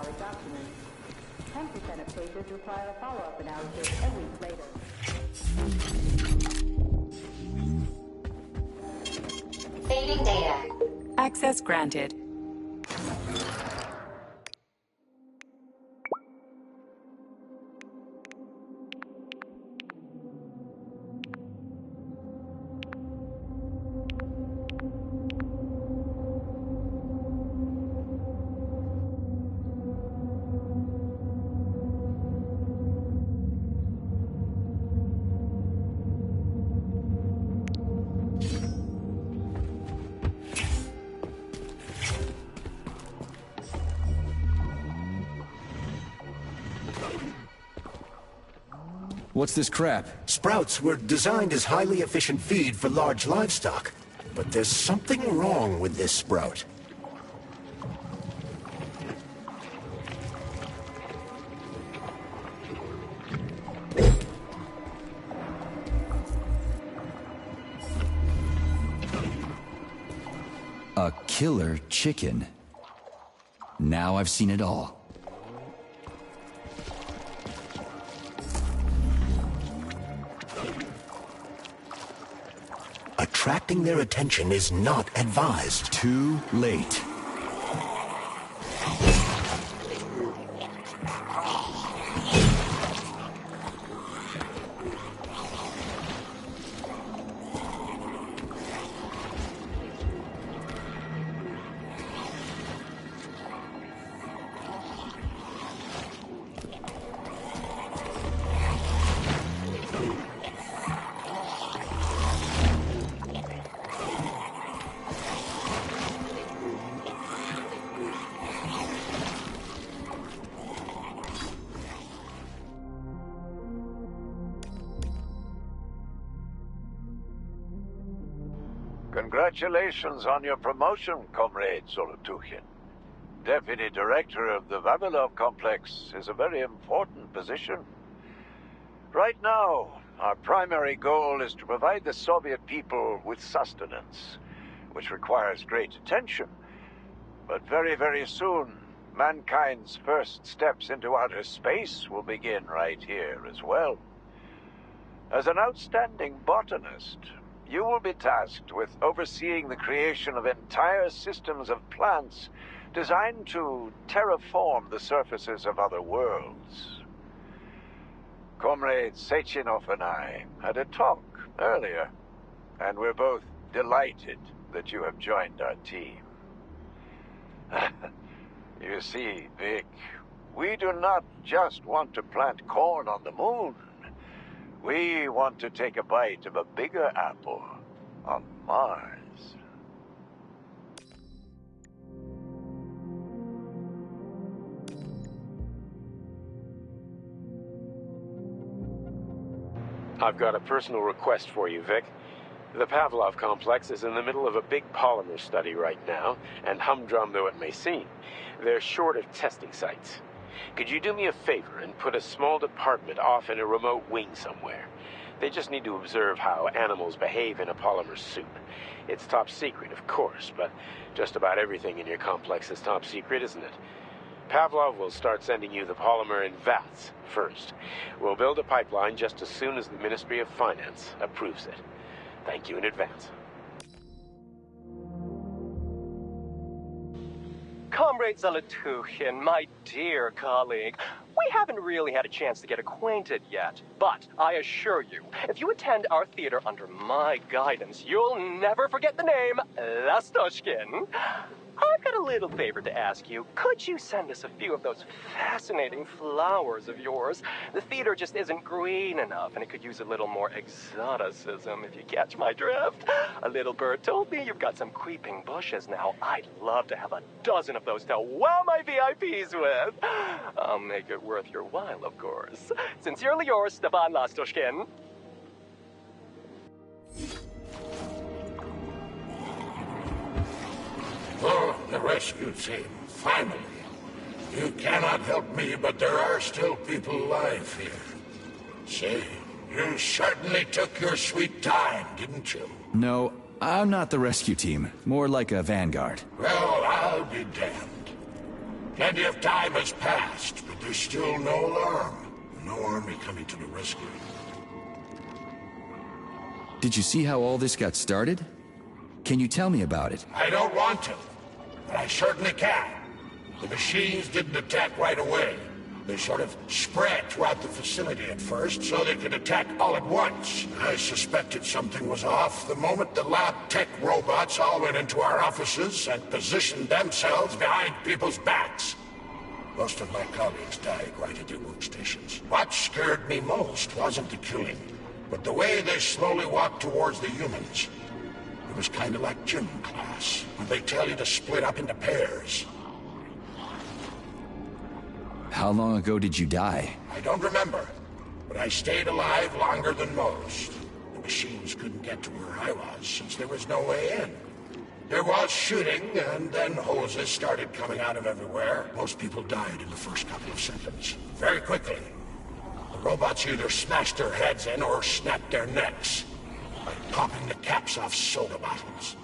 valid documents. 10% of cases require a follow-up analysis a week later. Saving data. Access granted. What's this crap? Sprouts were designed as highly efficient feed for large livestock. But there's something wrong with this sprout. A killer chicken. Now I've seen it all. Attracting their attention is not advised. Too late. Congratulations on your promotion, Comrade Zolotukhin. Deputy Director of the Vavilov Complex is a very important position. Right now, our primary goal is to provide the Soviet people with sustenance, which requires great attention. But very, very soon, mankind's first steps into outer space will begin right here as well. As an outstanding botanist, you will be tasked with overseeing the creation of entire systems of plants designed to terraform the surfaces of other worlds. Comrade Sechenov and I had a talk earlier, and we're both delighted that you have joined our team. You see, Vic, we do not just want to plant corn on the moon. We want to take a bite of a bigger apple on Mars. I've got a personal request for you, Vic. The Pavlov complex is in the middle of a big polymer study right now, and humdrum though it may seem, they're short of testing sites. Could you do me a favor and put a small department off in a remote wing somewhere? They just need to observe how animals behave in a polymer soup. It's top secret, of course, but just about everything in your complex is top secret, isn't it? Pavlov will start sending you the polymer in vats first. We'll build a pipeline just as soon as the Ministry of Finance approves it. Thank you in advance. Comrade Zolotukhin, my dear colleague, we haven't really had a chance to get acquainted yet, but I assure you, if you attend our theater under my guidance, you'll never forget the name Lastoshkin. I've got a little favor to ask you. Could you send us a few of those fascinating flowers of yours? The theater just isn't green enough, and it could use a little more exoticism, if you catch my drift. A little bird told me you've got some creeping bushes now. I'd love to have a dozen of those to wow my VIPs with. I'll make it worth your while, of course. Sincerely yours, Stepan Lastoshkin. Oh, the rescue team, finally. You cannot help me, but there are still people alive here. Say, you certainly took your sweet time, didn't you? No, I'm not the rescue team. More like a vanguard. Well, I'll be damned. Plenty of time has passed, but there's still no alarm. No army coming to the rescue. Did you see how all this got started? Can you tell me about it? I don't want to, but I certainly can. The machines didn't attack right away. They sort of spread throughout the facility at first, so they could attack all at once. I suspected something was off the moment the lab tech robots all went into our offices and positioned themselves behind people's backs. Most of my colleagues died right at their workstations. What scared me most wasn't the killing, but the way they slowly walked towards the humans. It was kind of like gym class, where they tell you to split up into pairs. How long ago did you die? I don't remember, but I stayed alive longer than most. The machines couldn't get to where I was, since there was no way in. There was shooting, and then hoses started coming out of everywhere. Most people died in the first couple of seconds. Very quickly. The robots either smashed their heads in or snapped their necks, by popping the caps off soda bottles.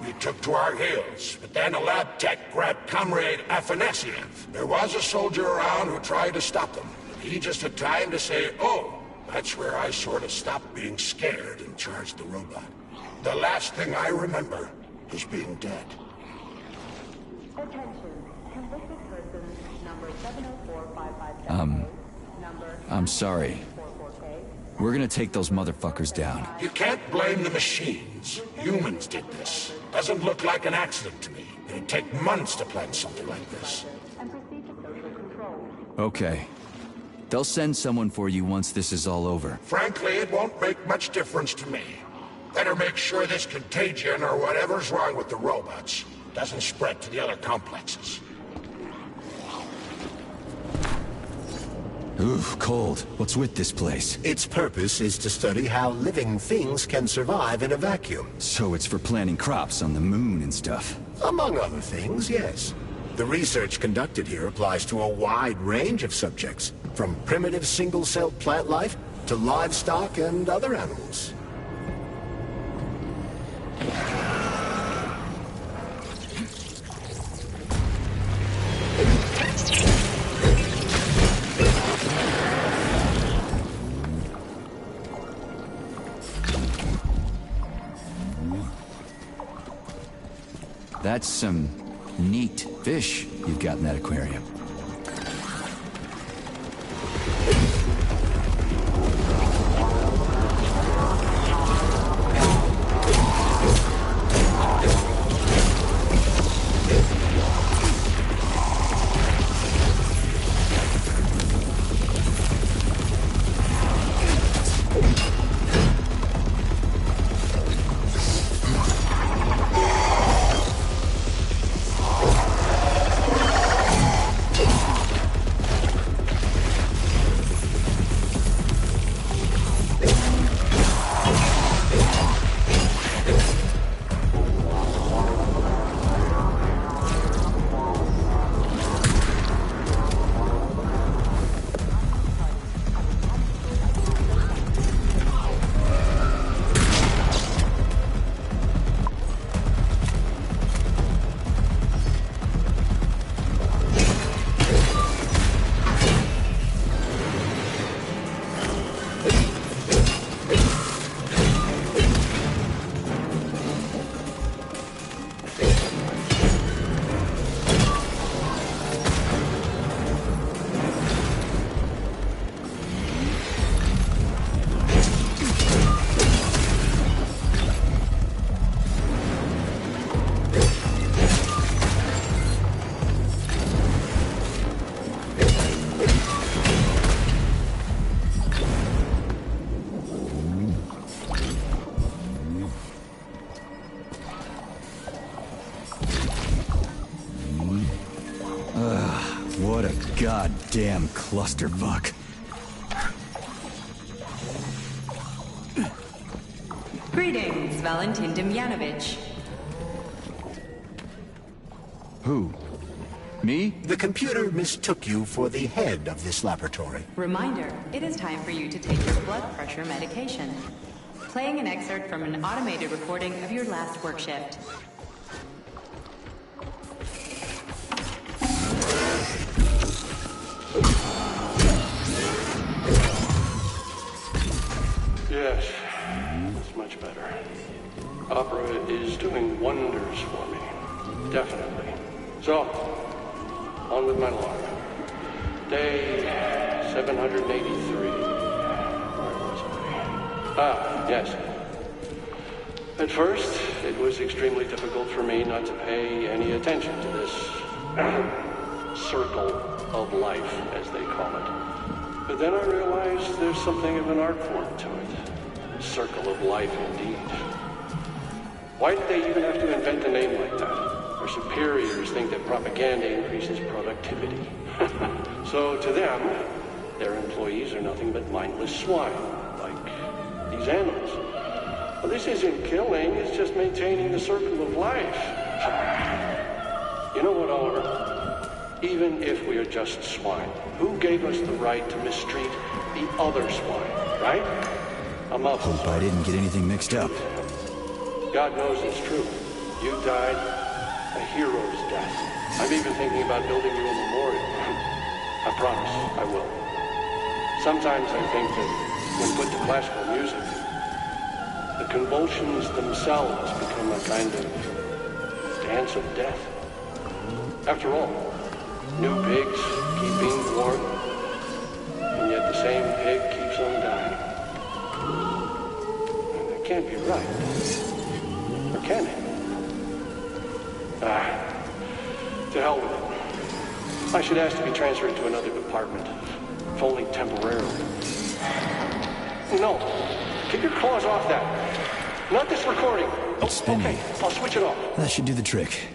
We took to our heels, but then a lab tech grabbed Comrade Afanasiev. There was a soldier around who tried to stop them, but he just had time to say, "Oh." That's where I sort of stopped being scared and charged the robot. The last thing I remember is being dead. Attention, convicted persons number 70455. I'm sorry. We're gonna take those motherfuckers down. You can't blame the machines. Humans did this. Doesn't look like an accident to me. It'd take months to plan something like this. Okay. They'll send someone for you once this is all over. Frankly, it won't make much difference to me. Better make sure this contagion or whatever's wrong with the robots doesn't spread to the other complexes. Oof, cold. What's with this place? Its purpose is to study how living things can survive in a vacuum. So it's for planting crops on the moon and stuff? Among other things, yes. The research conducted here applies to a wide range of subjects, from primitive single-celled plant life to livestock and other animals. That's some neat fish you've got in that aquarium. What a goddamn clusterfuck. Greetings, Valentin Demyanovich. Who? Me? The computer mistook you for the head of this laboratory. Reminder, it is time for you to take your blood pressure medication. Playing an excerpt from an automated recording of your last work shift. Yes, that's much better. Opera is doing wonders for me. Definitely. So, on with my log. Day 783. Where was I? Yes. At first, it was extremely difficult for me not to pay any attention to this circle of life, as they call it. But then I realized there's something of an art form to it. Circle of life, indeed. Why did they even have to invent a name like that? Our superiors think that propaganda increases productivity. So to them, their employees are nothing but mindless swine, like these animals. Well, this isn't killing, it's just maintaining the circle of life. You know what, Oliver? Even if we are just swine, who gave us the right to mistreat the other swine, right? I'm up. Hope I didn't get anything mixed up. God knows it's true. You died a hero's death. I'm even thinking about building you a memorial. I promise I will. Sometimes I think that when put to classical music, the convulsions themselves become a kind of dance of death. After all, new pigs keep being born, and yet the same pig keeps on dying. That can't be right. Or can it? To hell with it. I should ask to be transferred to another department, if only temporarily. No, keep your claws off that. Not this recording. Oh, okay, I'll switch it off. That should do the trick.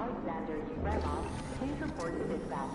Alexander Yefremov, please report to dispatch.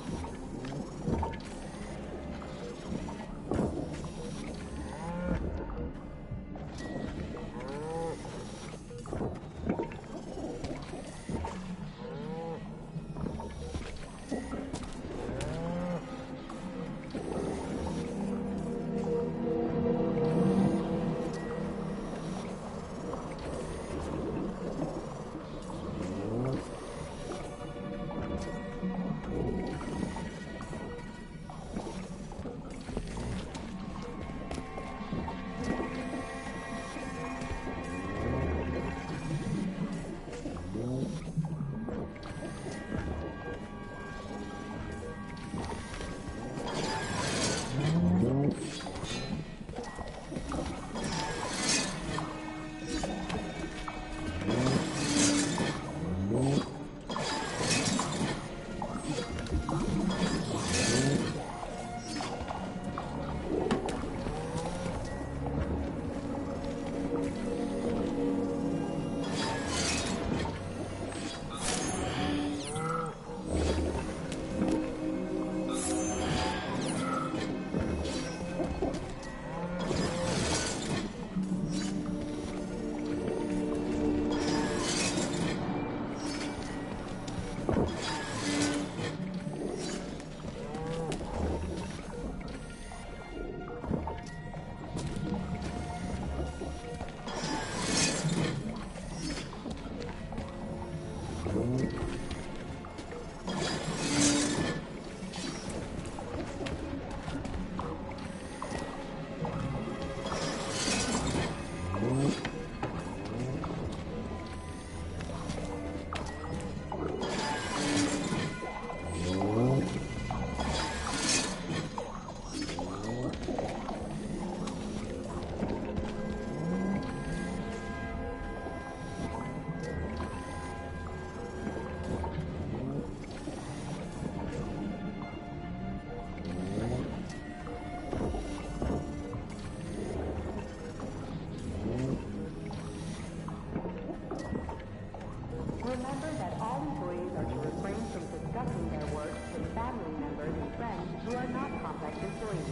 Remember that all employees are to refrain from discussing their work with family members and friends who are not complex employees.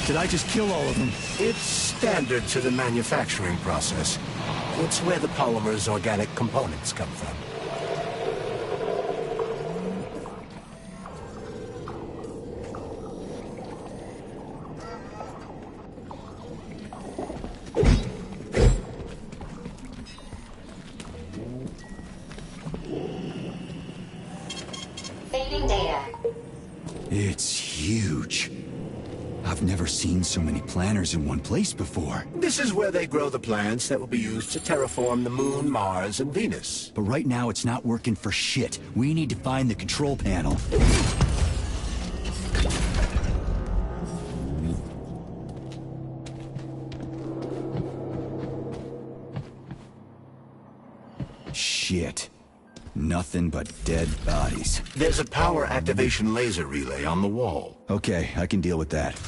Did I just kill all of them? It's standard to the manufacturing process. It's where the polymer's organic components come from. Fading data. It's huge. I've never seen so many planters in one place before. This is where they grow the plants that will be used to terraform the Moon, Mars, and Venus. But right now it's not working for shit. We need to find the control panel. Shit. Nothing but dead bodies. There's a power activation laser relay on the wall. Okay, I can deal with that.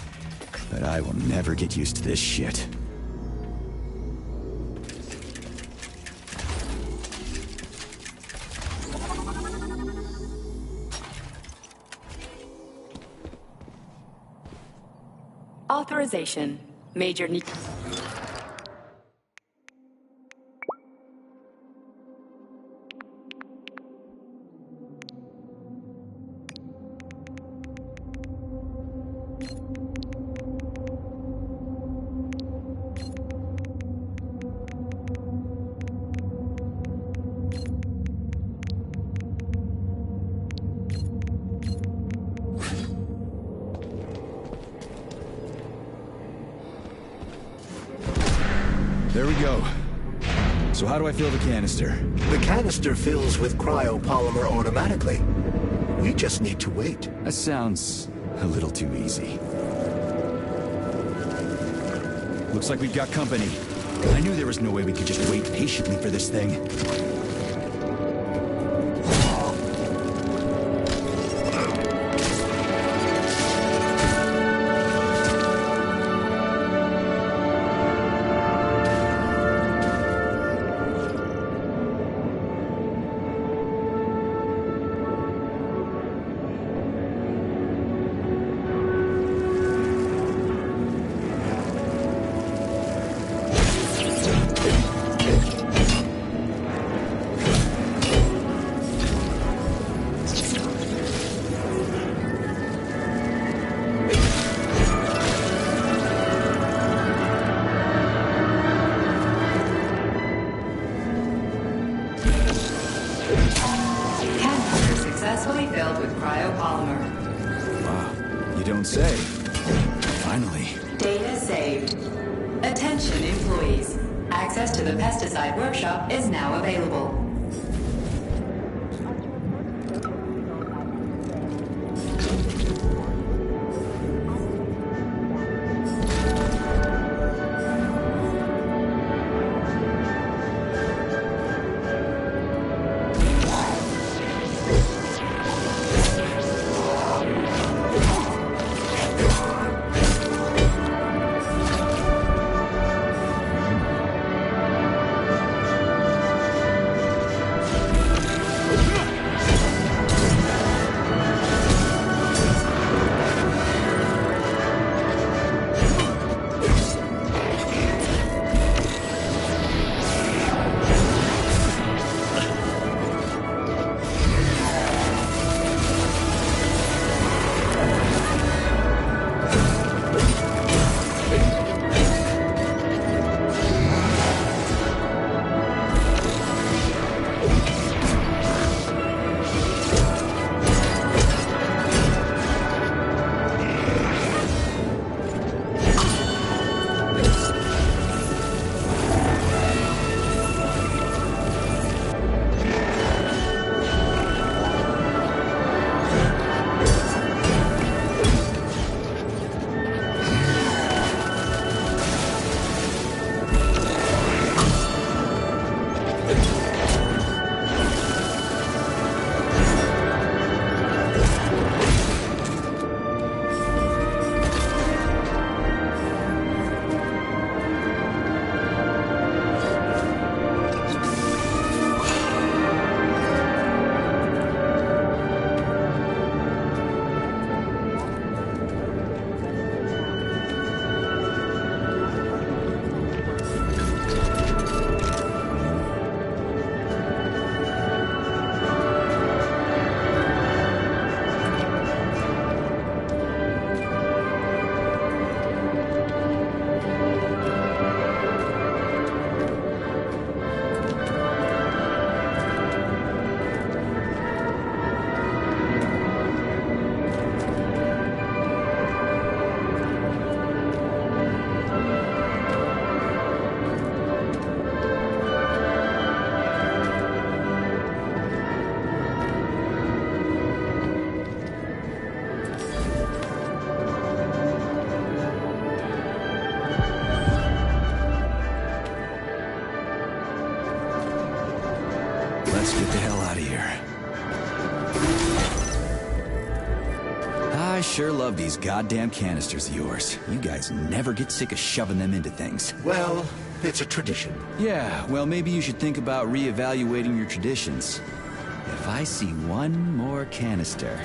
But I will never get used to this shit. Authorization. Major to go. So how do I fill the canister? The canister fills with cryopolymer automatically. We just need to wait. That sounds a little too easy. Looks like we've got company. I knew there was no way we could just wait patiently for this thing. Successfully filled with cryopolymer. Wow, you don't say. Finally. Data saved. Attention employees. Access to the pesticide workshop is now available. Let's get the hell out of here. I sure love these goddamn canisters of yours. You guys never get sick of shoving them into things. Well, it's a tradition. Yeah, well, maybe you should think about reevaluating your traditions. If I see one more canister...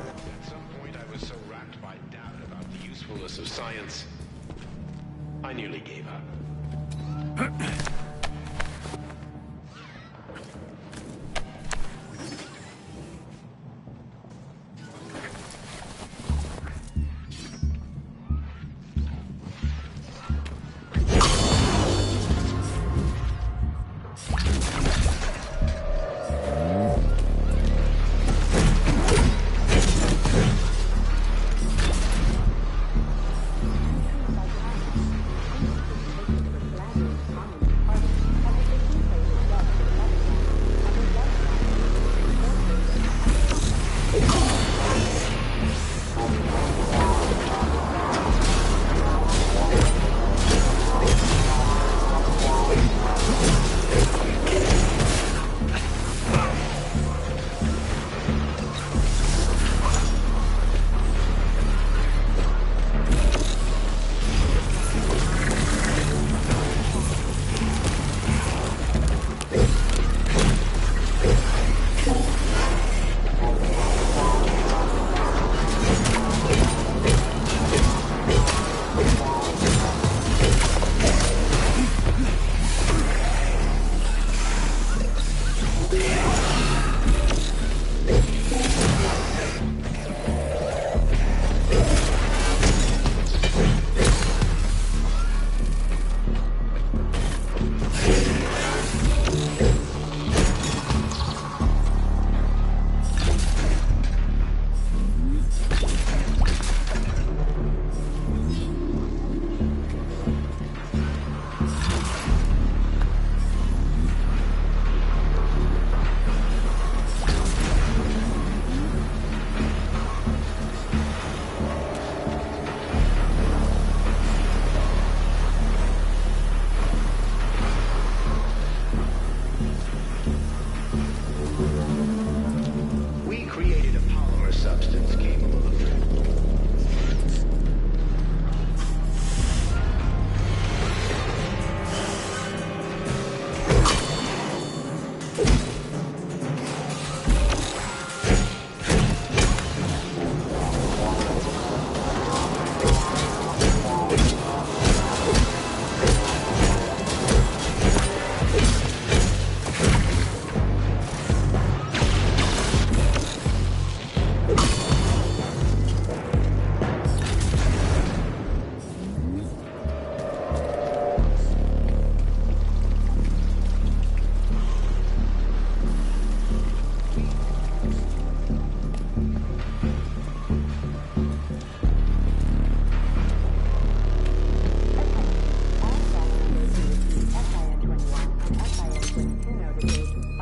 At some point, I was so racked by doubt about the usefulness of science, I nearly gave up.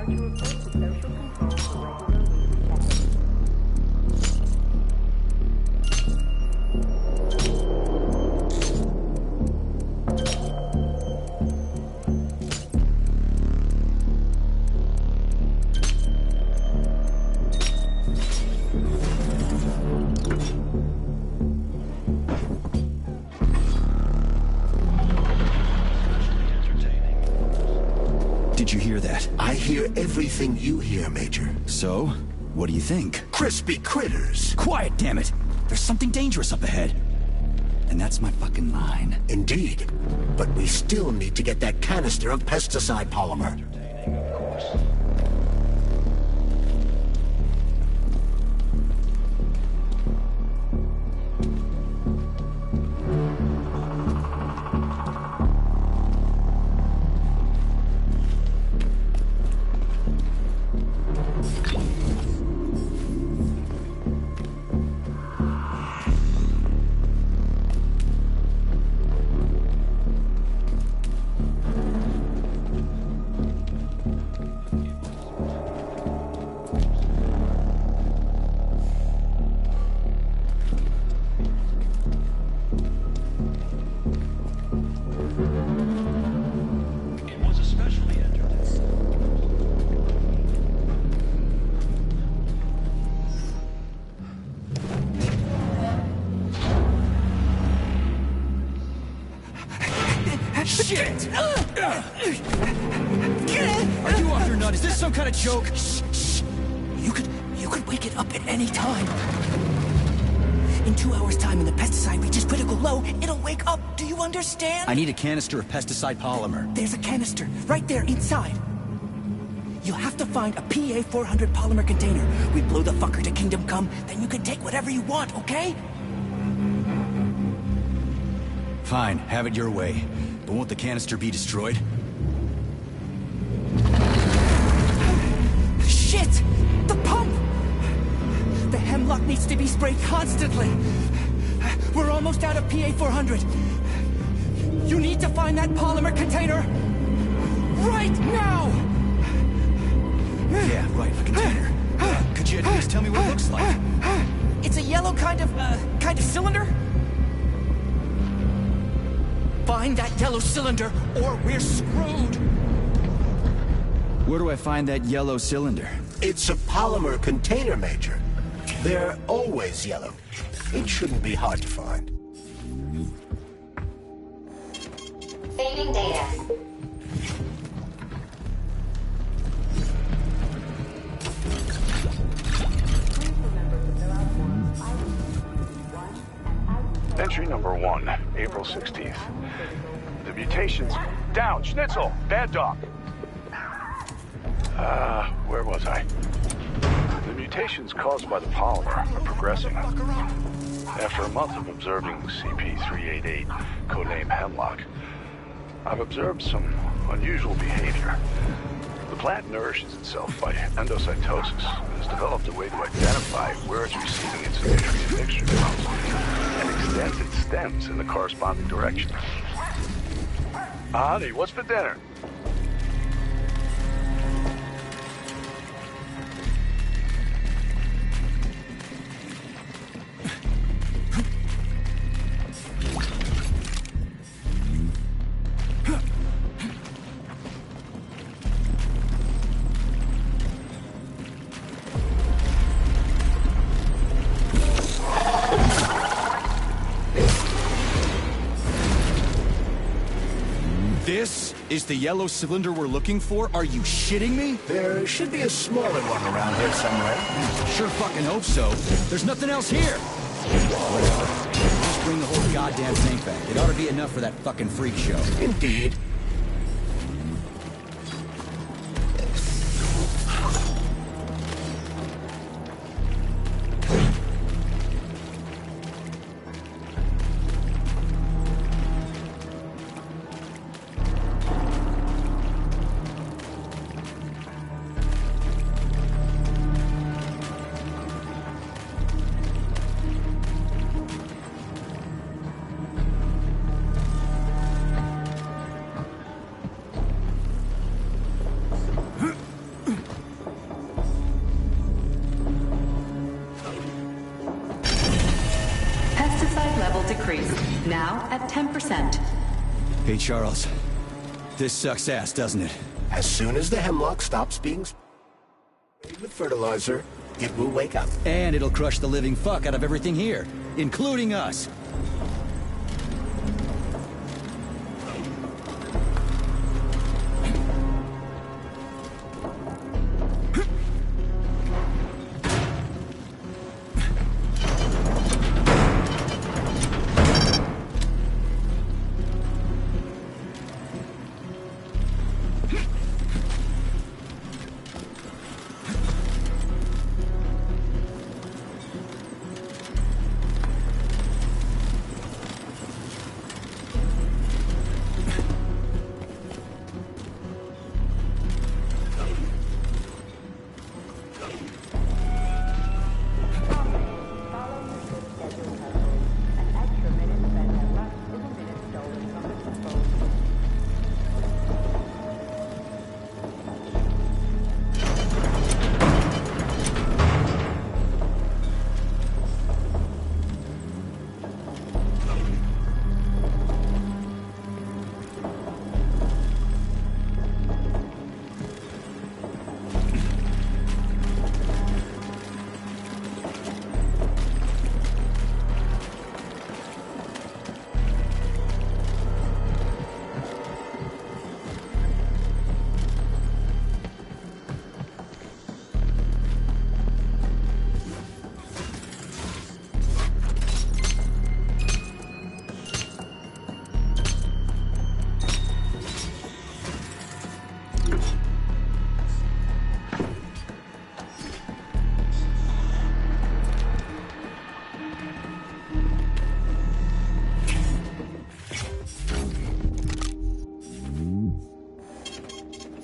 to report to social control for regular routine checking. Did you hear that? I hear everything you hear, Major. So, what do you think? Crispy critters! Quiet, damn it! There's something dangerous up ahead. And that's my fucking line. Indeed. But we still need to get that canister of pesticide polymer. Shit! Are you off your nut? Is this some kind of joke? Shh, shh. You could wake it up at any time. In 2 hours' time, when the pesticide reaches critical low, it'll wake up. Do you understand? I need a canister of pesticide polymer. There's a canister right there inside. You'll have to find a PA-400 polymer container. We blow the fucker to Kingdom Come, then you can take whatever you want, okay? Fine, have it your way. But won't the canister be destroyed? Shit! The pump! The hemlock needs to be sprayed constantly. We're almost out of PA-400. You need to find that polymer container right now! Yeah, right, a container. Could you at least tell me what it looks like? It's a yellow kind of cylinder? Find that yellow cylinder, or we're screwed! Where do I find that yellow cylinder? It's a polymer container, Major. They're always yellow. It shouldn't be hard to find. Saving data. Entry number 1, April 16th. The mutations... Down! Schnitzel! Bad dog! Where was I? The mutations caused by the polymer are progressing. After a month of observing CP388, codename Hemlock, I've observed some unusual behavior. The plant nourishes itself by endocytosis and has developed a way to identify where it's receiving its nutrient mixture from and extends its stems in the corresponding direction. Honey, what's for dinner? This is the yellow cylinder we're looking for? Are you shitting me? There should be a smaller one around here somewhere. Sure fucking hope so. There's nothing else here. Whatever. Just bring the whole goddamn thing back. It ought to be enough for that fucking freak show. Indeed. now at 10%. Hey, Charles. This sucks ass, doesn't it? As soon as the hemlock stops being sprayed with fertilizer, it will wake up. And it'll crush the living fuck out of everything here, including us.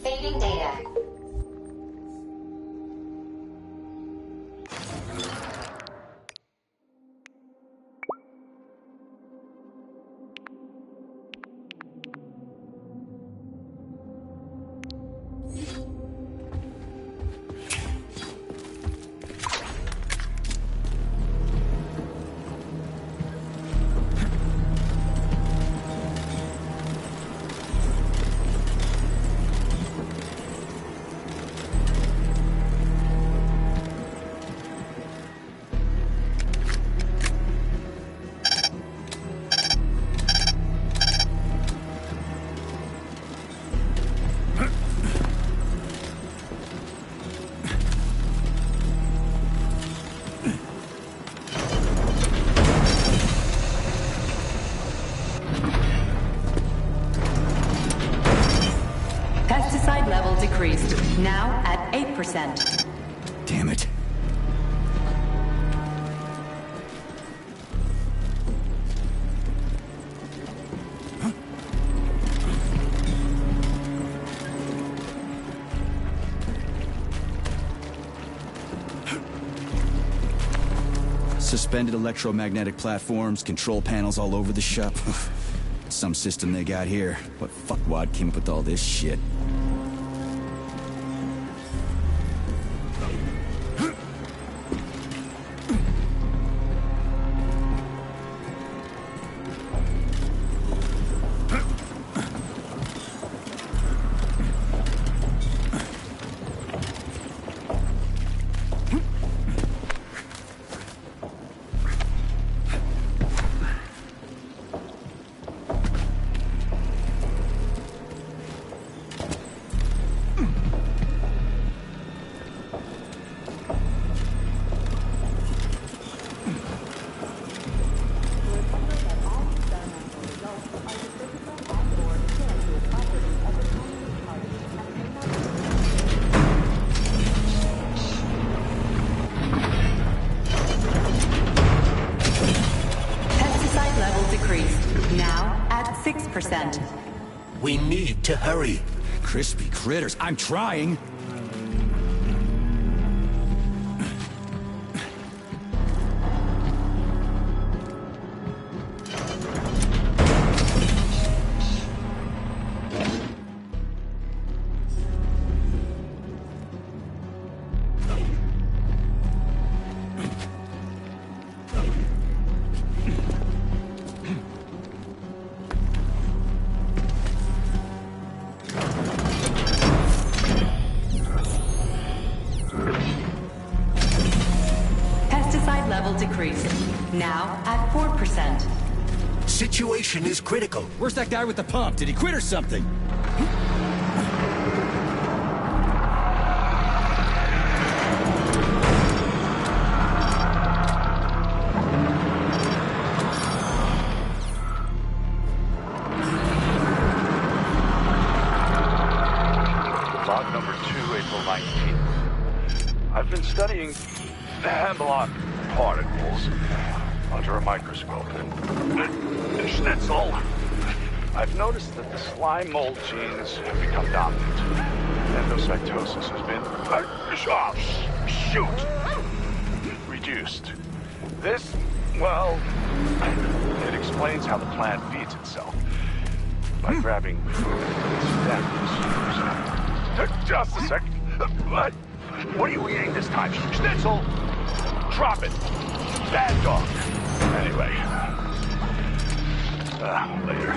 Saving data. Pesticide level decreased, now at 8%. Damn it. Suspended electromagnetic platforms, control panels all over the shop. Some system they got here. What fuckwad came up with all this shit? Now at 6%. We need to hurry. Crispy critters, I'm trying. 10%. Situation is critical. Where's that guy with the pump? Did he quit or something? Log number 2, April 19th. I've been studying hemlock particles under a microscope. And Schnitzel, I've noticed that the slime mold genes have become dominant. Endocytosis has been reduced. This, well, it explains how the plant feeds itself. By grabbing food from its stems. Just a sec. What are you eating this time? Schnitzel! Drop it! Bad dog! Anyway. Later.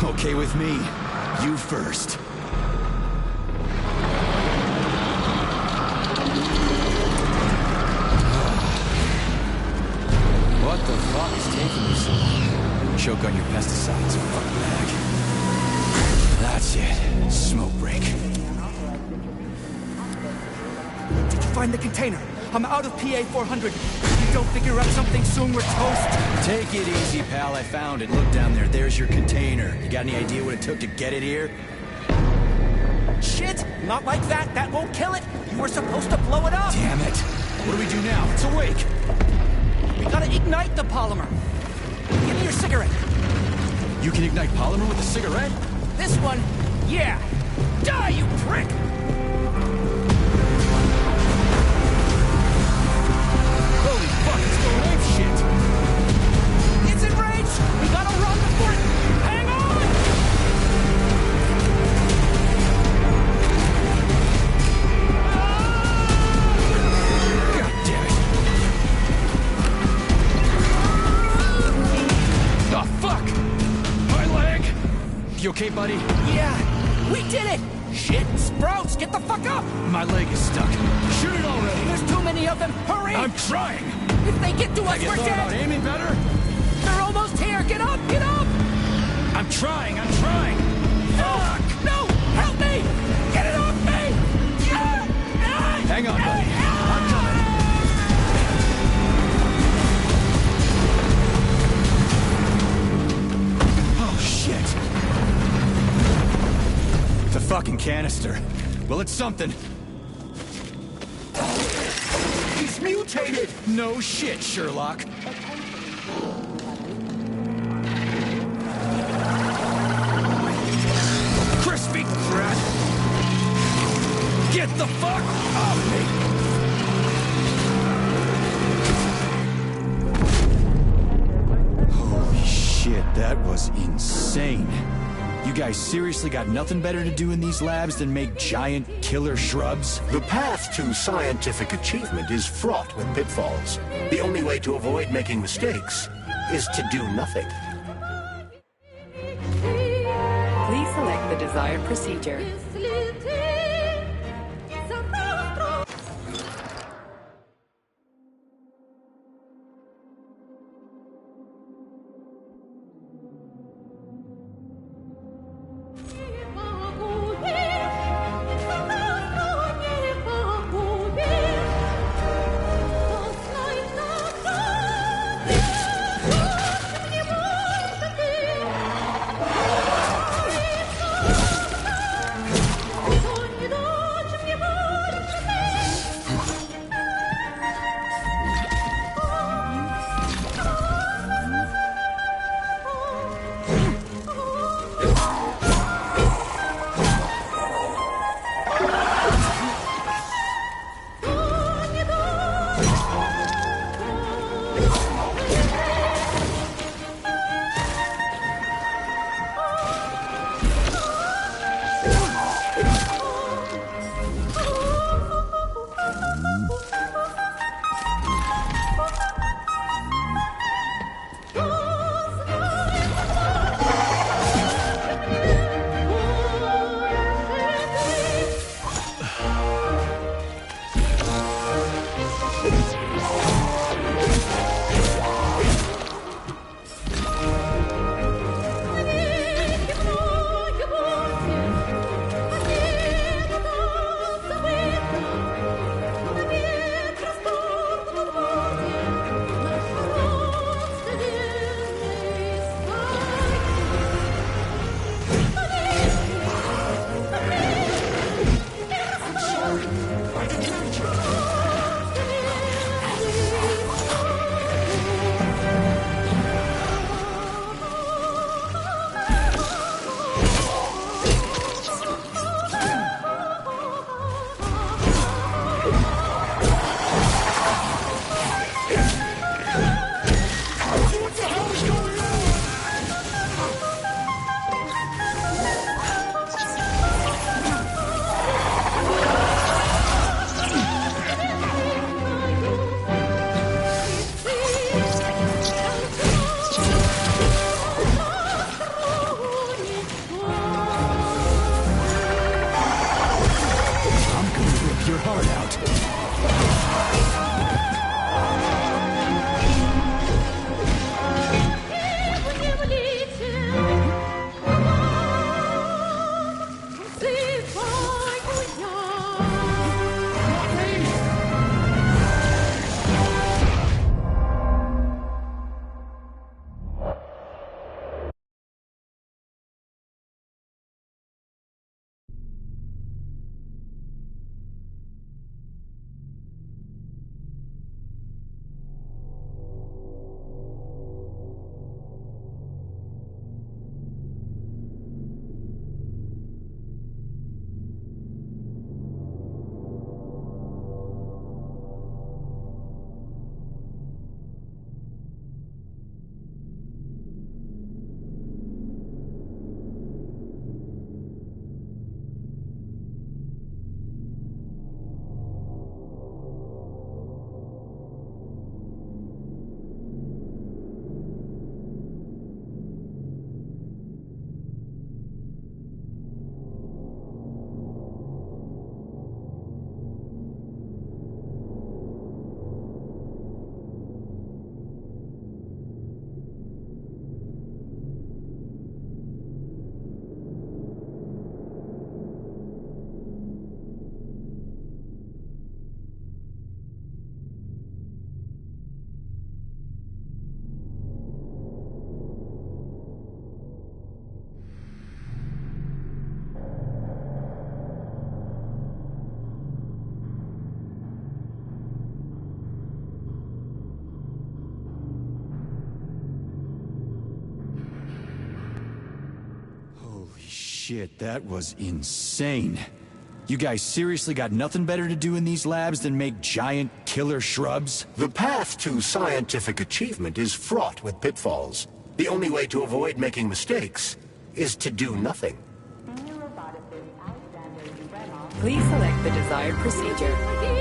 Okay with me. You first. What the fuck is taking you so long? Choke on your pesticides, fuck bag. That's it. Smoke break. Did you find the container? I'm out of PA 400. If you don't figure out something soon, we're toast. Take it easy, pal. I found it. Look down there. There's your container. You got any idea what it took to get it here? Shit! Not like that. That won't kill it. You were supposed to blow it up. Damn it. What do we do now? It's awake. We gotta ignite the polymer. Give me your cigarette. You can ignite polymer with a cigarette? This one, yeah. Die, you prick! Holy fuck, it's going ape shit! It's enraged! We gotta run before it... Hang on! God damn it! Oh, fuck! My leg! You okay, buddy? Yeah, we did it! Shit, Sprouts, get the fuck up! My leg is stuck. Shoot it already! There's too many of them, hurry! I'm trying! If they get to us, we're dead! About aiming better? They're almost here, get up, get up! I'm trying! Fuck! No! Help me! Get it off me! Hang on, buddy. I'm coming. Oh, shit. The fucking canister. Well, it's something. He's mutated! No shit, Sherlock. Crispy crap! Get the fuck off me! Holy shit, that was insane. You guys seriously got nothing better to do in these labs than make giant killer shrubs? The path to scientific achievement is fraught with pitfalls. The only way to avoid making mistakes is to do nothing. Please select the desired procedure. shit, that was insane. You guys seriously got nothing better to do in these labs than make giant killer shrubs? The path to scientific achievement is fraught with pitfalls. The only way to avoid making mistakes is to do nothing. Please select the desired procedure.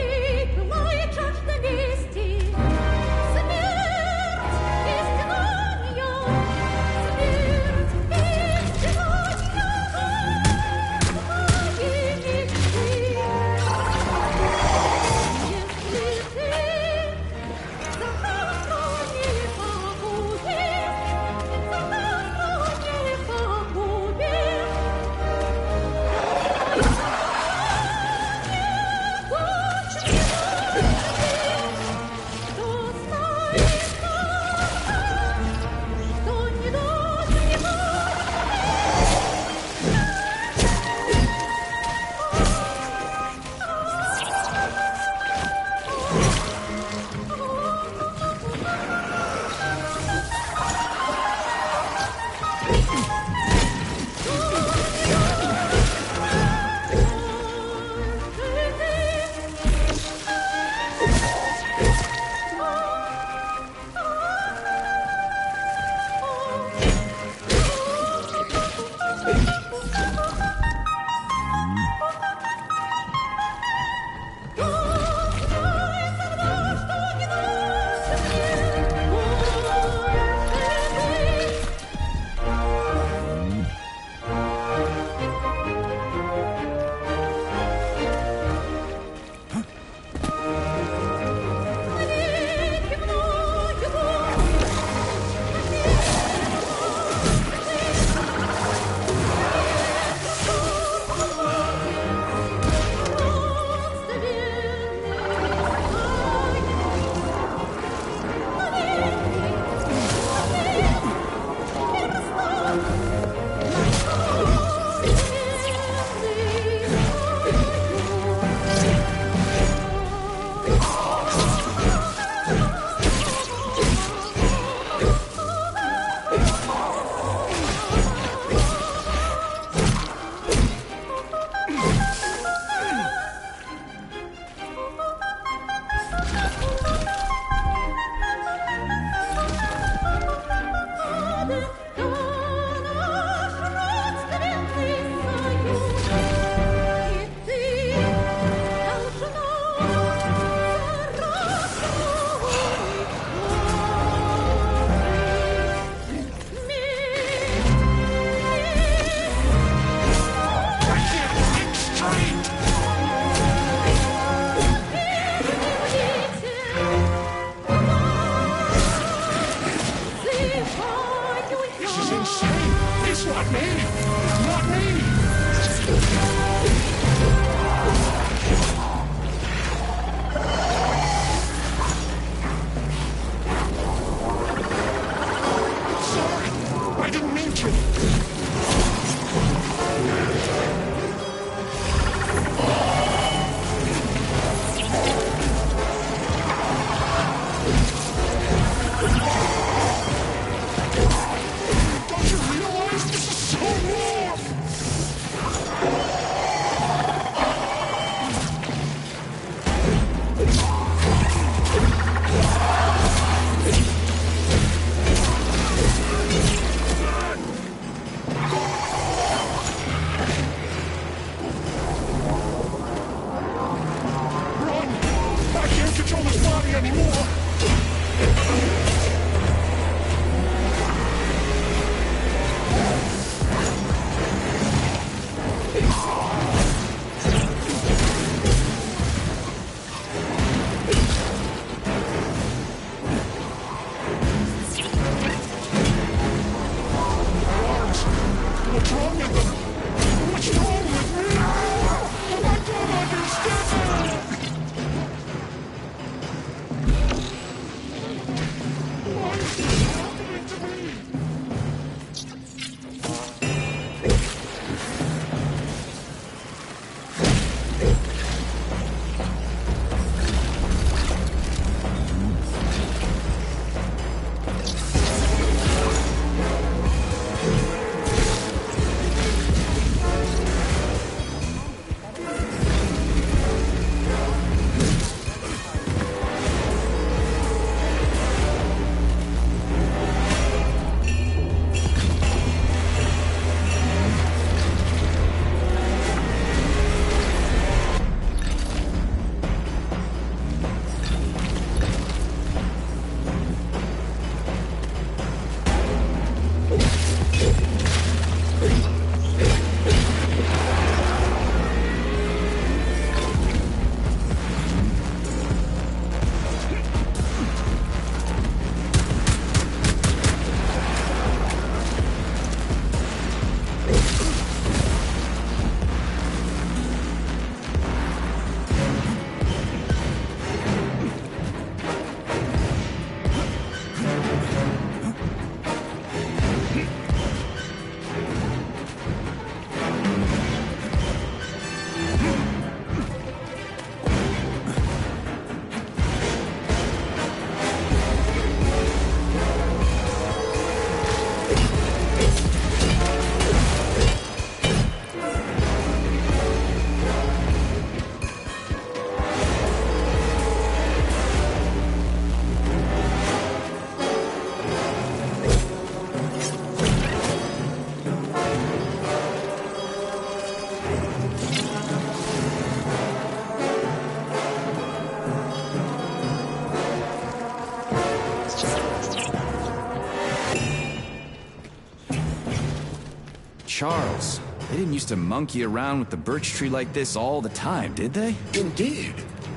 Charles, they didn't used to monkey around with the birch tree like this all the time, did they? Indeed.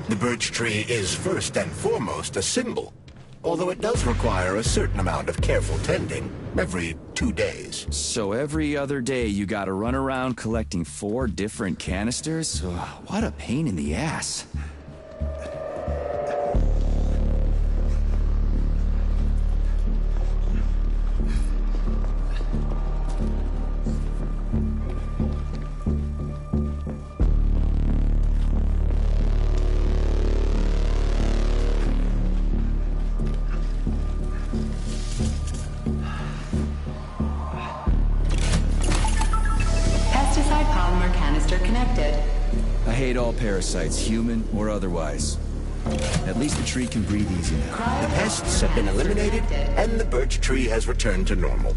The birch tree is first and foremost a symbol, although it does require a certain amount of careful tending every 2 days. So every other day you gotta run around collecting 4 different canisters? Ugh, what a pain in the ass. I hate all parasites, human or otherwise. At least the tree can breathe easy now. The pests have been eliminated, and the birch tree has returned to normal.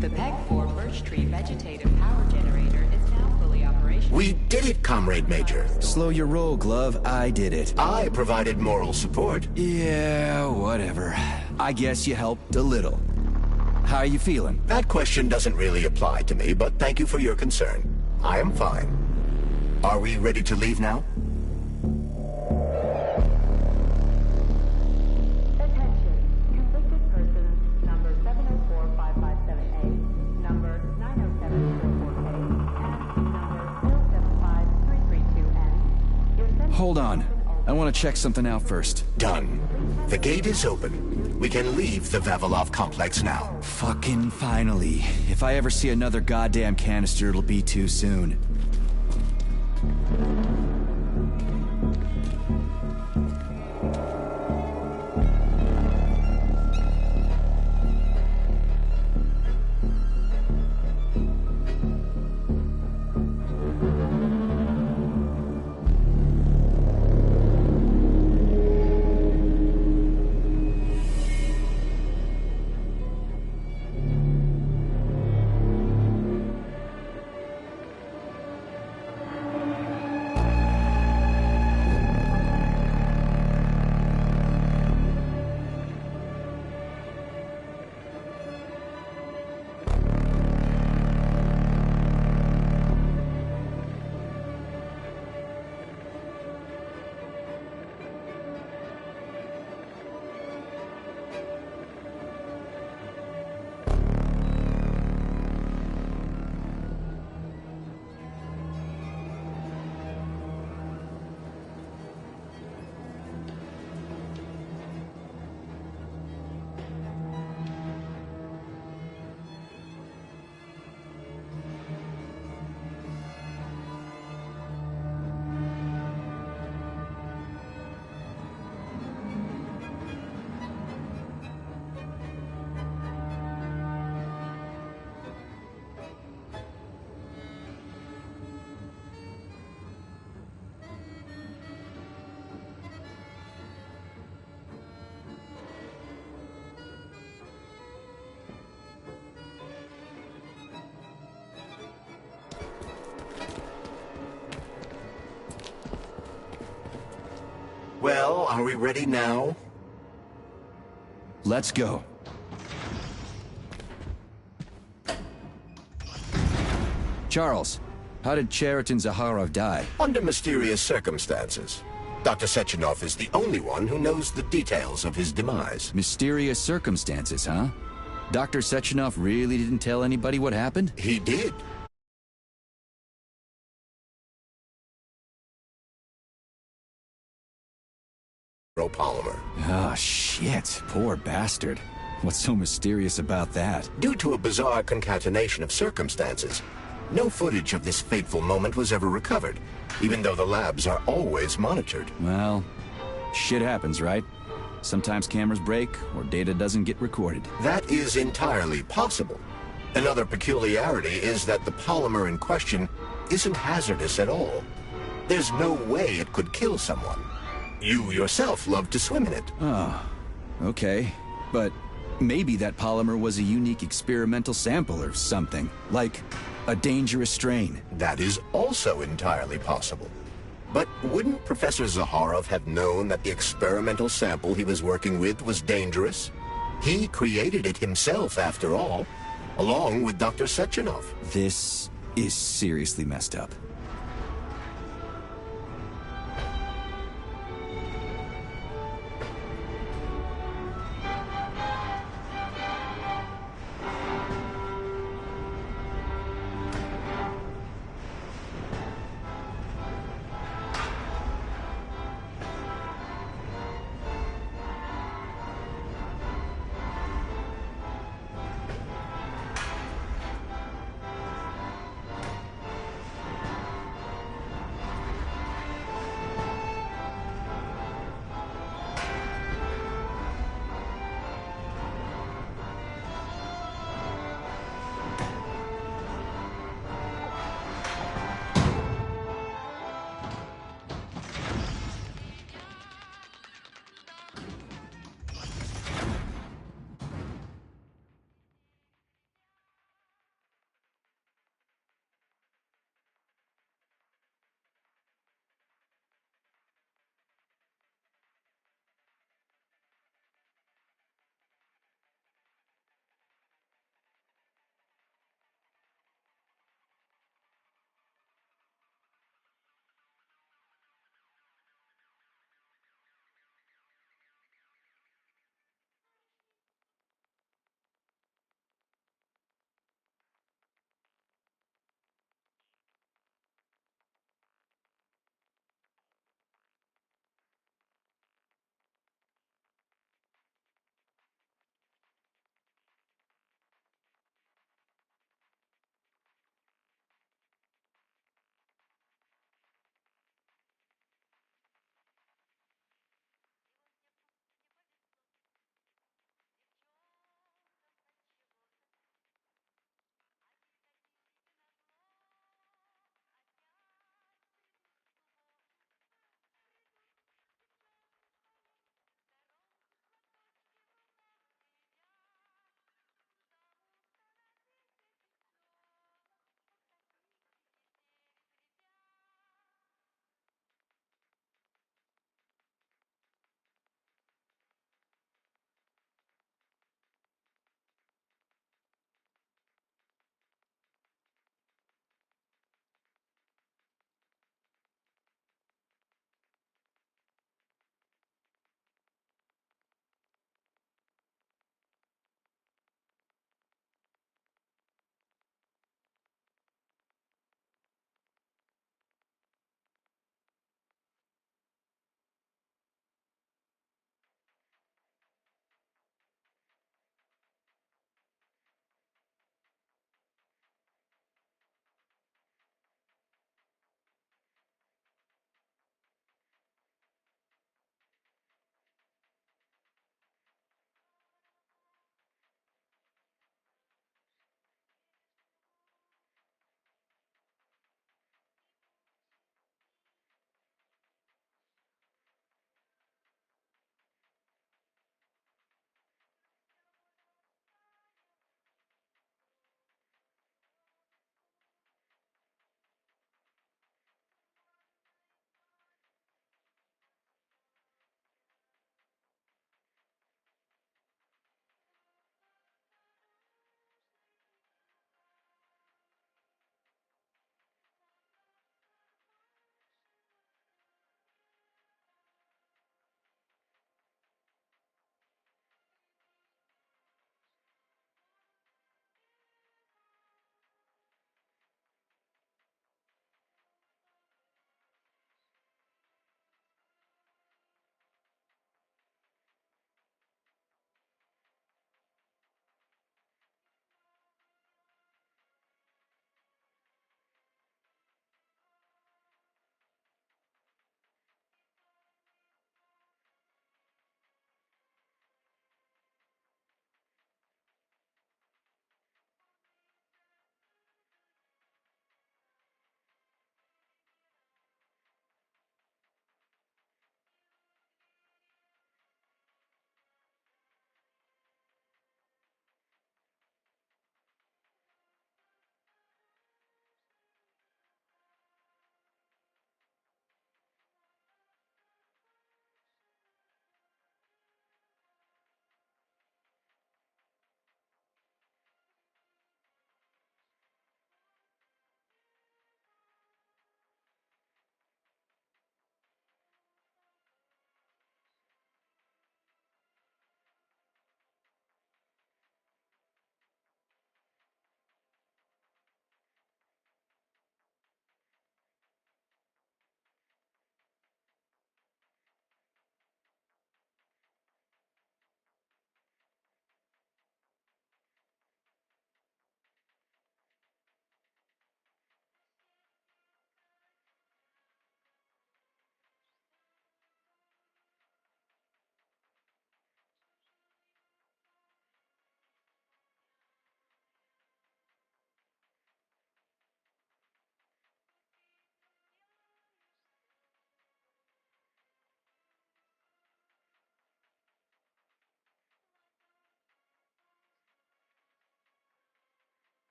The PEG-4 birch tree vegetative power generator is now fully operational. We did it, Comrade Major. Slow your roll, Glove. I did it. I provided moral support. Yeah, whatever. I guess you helped a little. How are you feeling? That question doesn't really apply to me, but thank you for your concern. I am fine. Are we ready to leave now? Attention. Convicted persons number 7045578, number 90744K, and number 075332N. Hold on. I want to check something out first. Done. The gate is open. We can leave the Vavilov complex now. Fucking finally. If I ever see another goddamn canister, it'll be too soon. Well, are we ready now? Let's go. Charles, how did Cheriton Zaharov die? Under mysterious circumstances. Dr. Sechenov is the only one who knows the details of his demise. Mysterious circumstances, huh? Dr. Sechenov really didn't tell anybody what happened? He did. Polymer. Oh, shit. Poor bastard. What's so mysterious about that? Due to a bizarre concatenation of circumstances, no footage of this fateful moment was ever recovered, even though the labs are always monitored. Well, shit happens, right? Sometimes cameras break, or data doesn't get recorded. That is entirely possible. Another peculiarity is that the polymer in question isn't hazardous at all. There's no way it could kill someone. You yourself love to swim in it. Oh, okay. But maybe that polymer was a unique experimental sample or something, like a dangerous strain. That is also entirely possible. But wouldn't Professor Zaharov have known that the experimental sample he was working with was dangerous? He created it himself, after all, along with Dr. Sechenov. This is seriously messed up.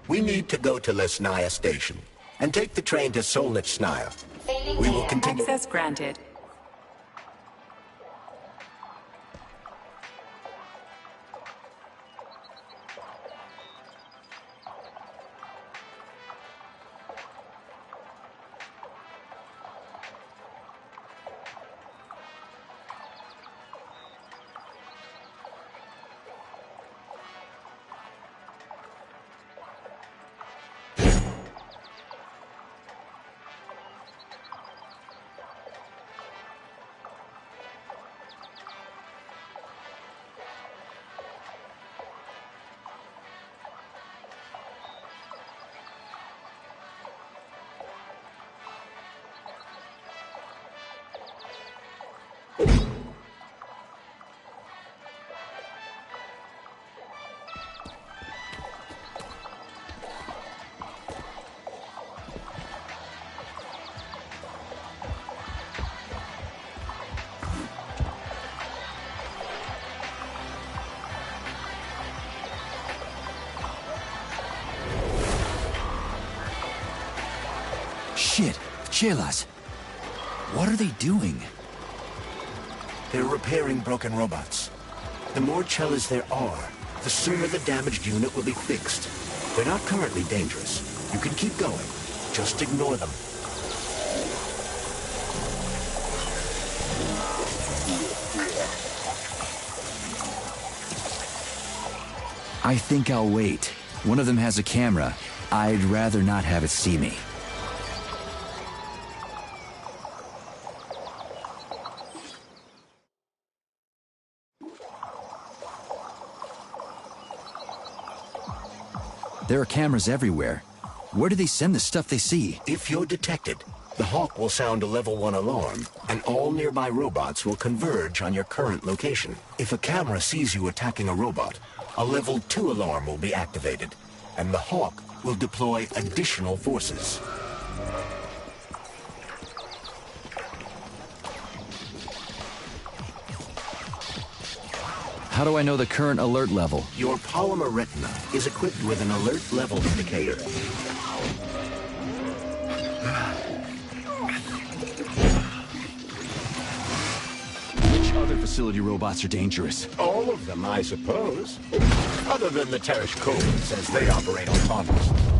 We need to go to Lesnaya Station and take the train to Solnitsnaya. We will continue. Access granted. Shit, Chelas. What are they doing? They're repairing broken robots. The more Chelas there are, the sooner the damaged unit will be fixed. They're not currently dangerous. You can keep going. Just ignore them. I think I'll wait. One of them has a camera. I'd rather not have it see me. There are cameras everywhere. Where do they send the stuff they see? If you're detected, the Hawk will sound a level 1 alarm, and all nearby robots will converge on your current location. If a camera sees you attacking a robot, a level 2 alarm will be activated, and the Hawk will deploy additional forces. How do I know the current alert level? Your polymer retina is equipped with an alert level indicator. Which other facility robots are dangerous? All of them, I suppose. Other than the Tereshkovans, as they operate autonomously.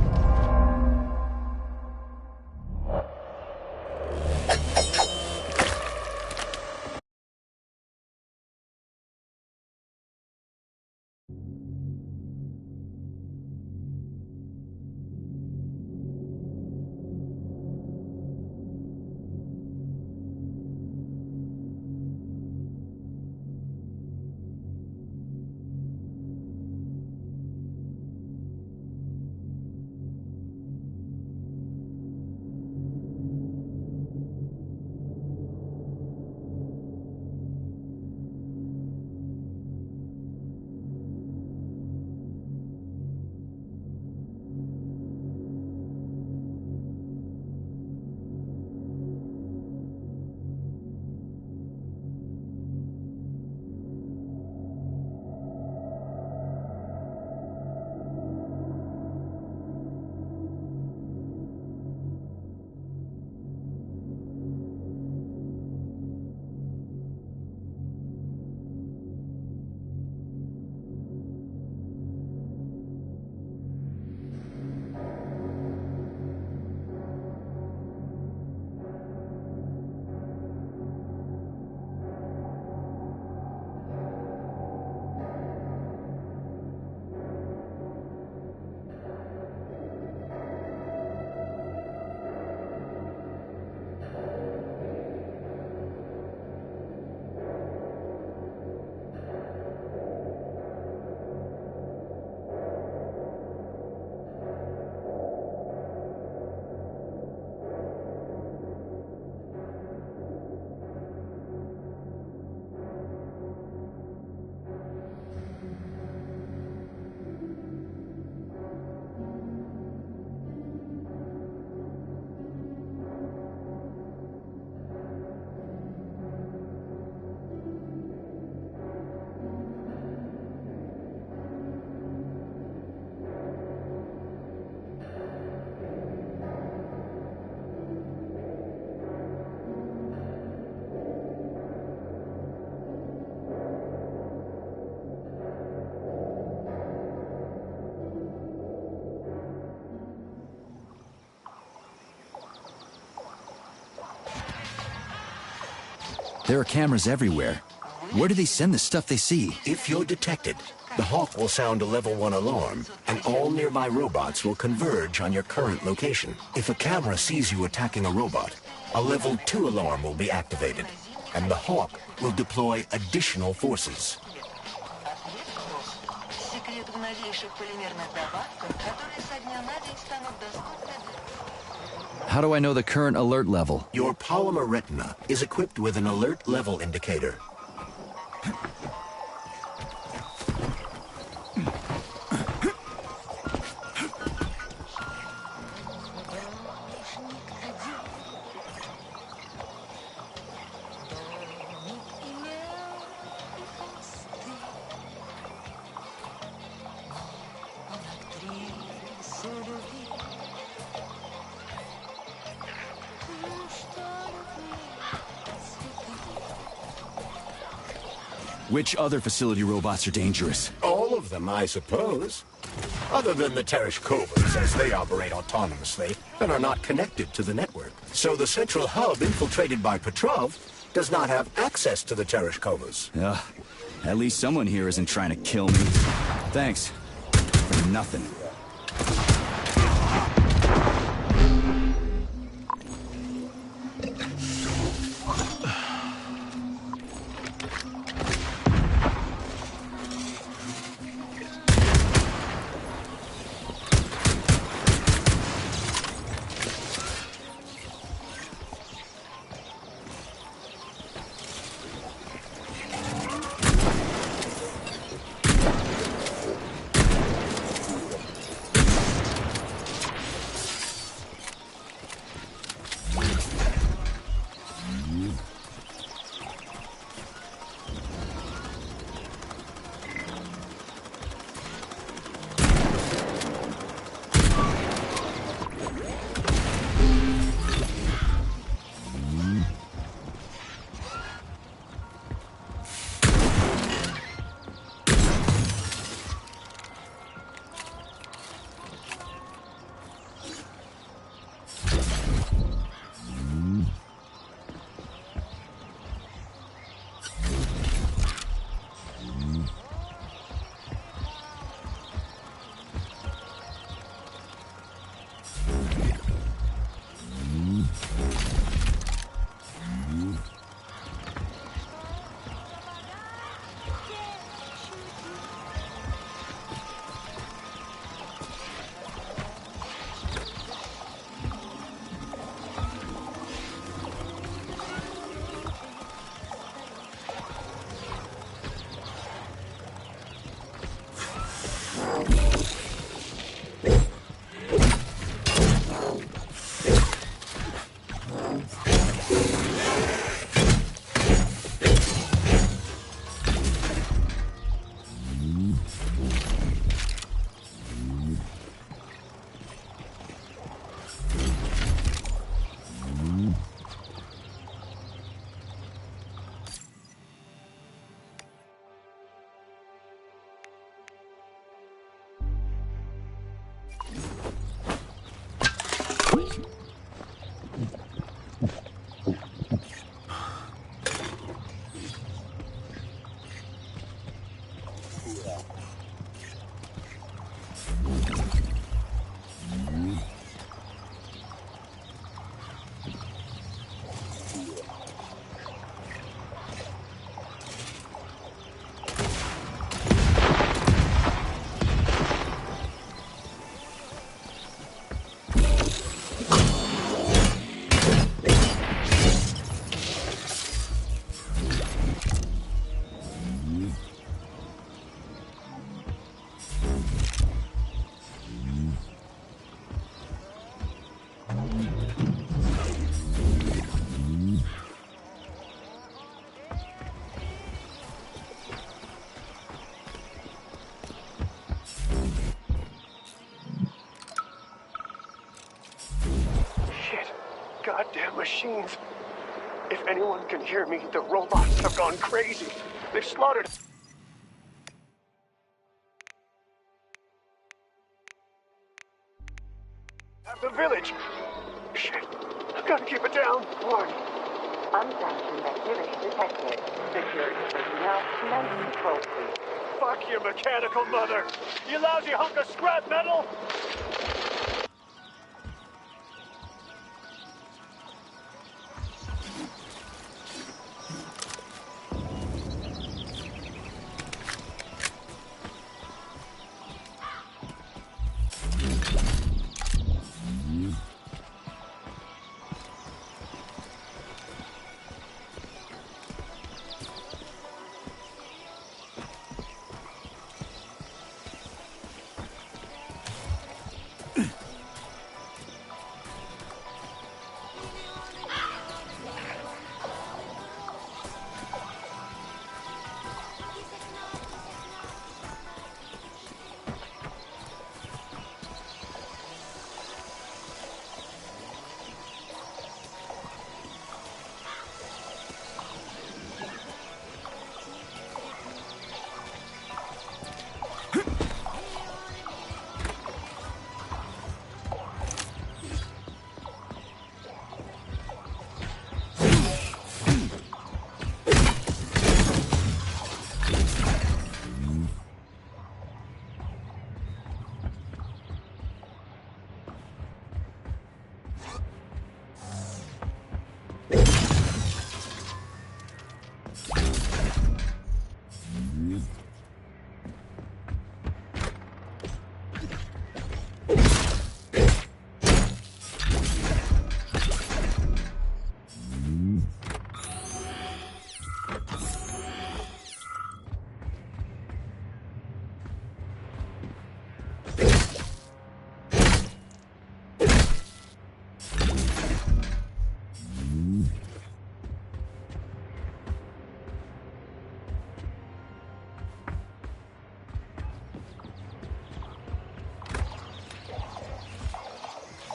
There are cameras everywhere. Where do they send the stuff they see? If you're detected, the Hawk will sound a level 1 alarm, and all nearby robots will converge on your current location. If a camera sees you attacking a robot, a level 2 alarm will be activated, and the Hawk will deploy additional forces. How do I know the current alert level? Your polymer retina is equipped with an alert level indicator. Which other facility robots are dangerous? All of them, I suppose. Other than the Tereshkovas, as they operate autonomously and are not connected to the network. So the central hub infiltrated by Petrov does not have access to the Tereshkovas. At least someone here isn't trying to kill me. Thanks. For nothing. Goddamn machines. If anyone can hear me, the robots have gone crazy. They've slaughtered half the village. Shit. I've got to keep it down. One, Unsanctioned activity detected. Security personnel, commence control, please. Fuck your mechanical mother! You lousy hunk of scrap metal!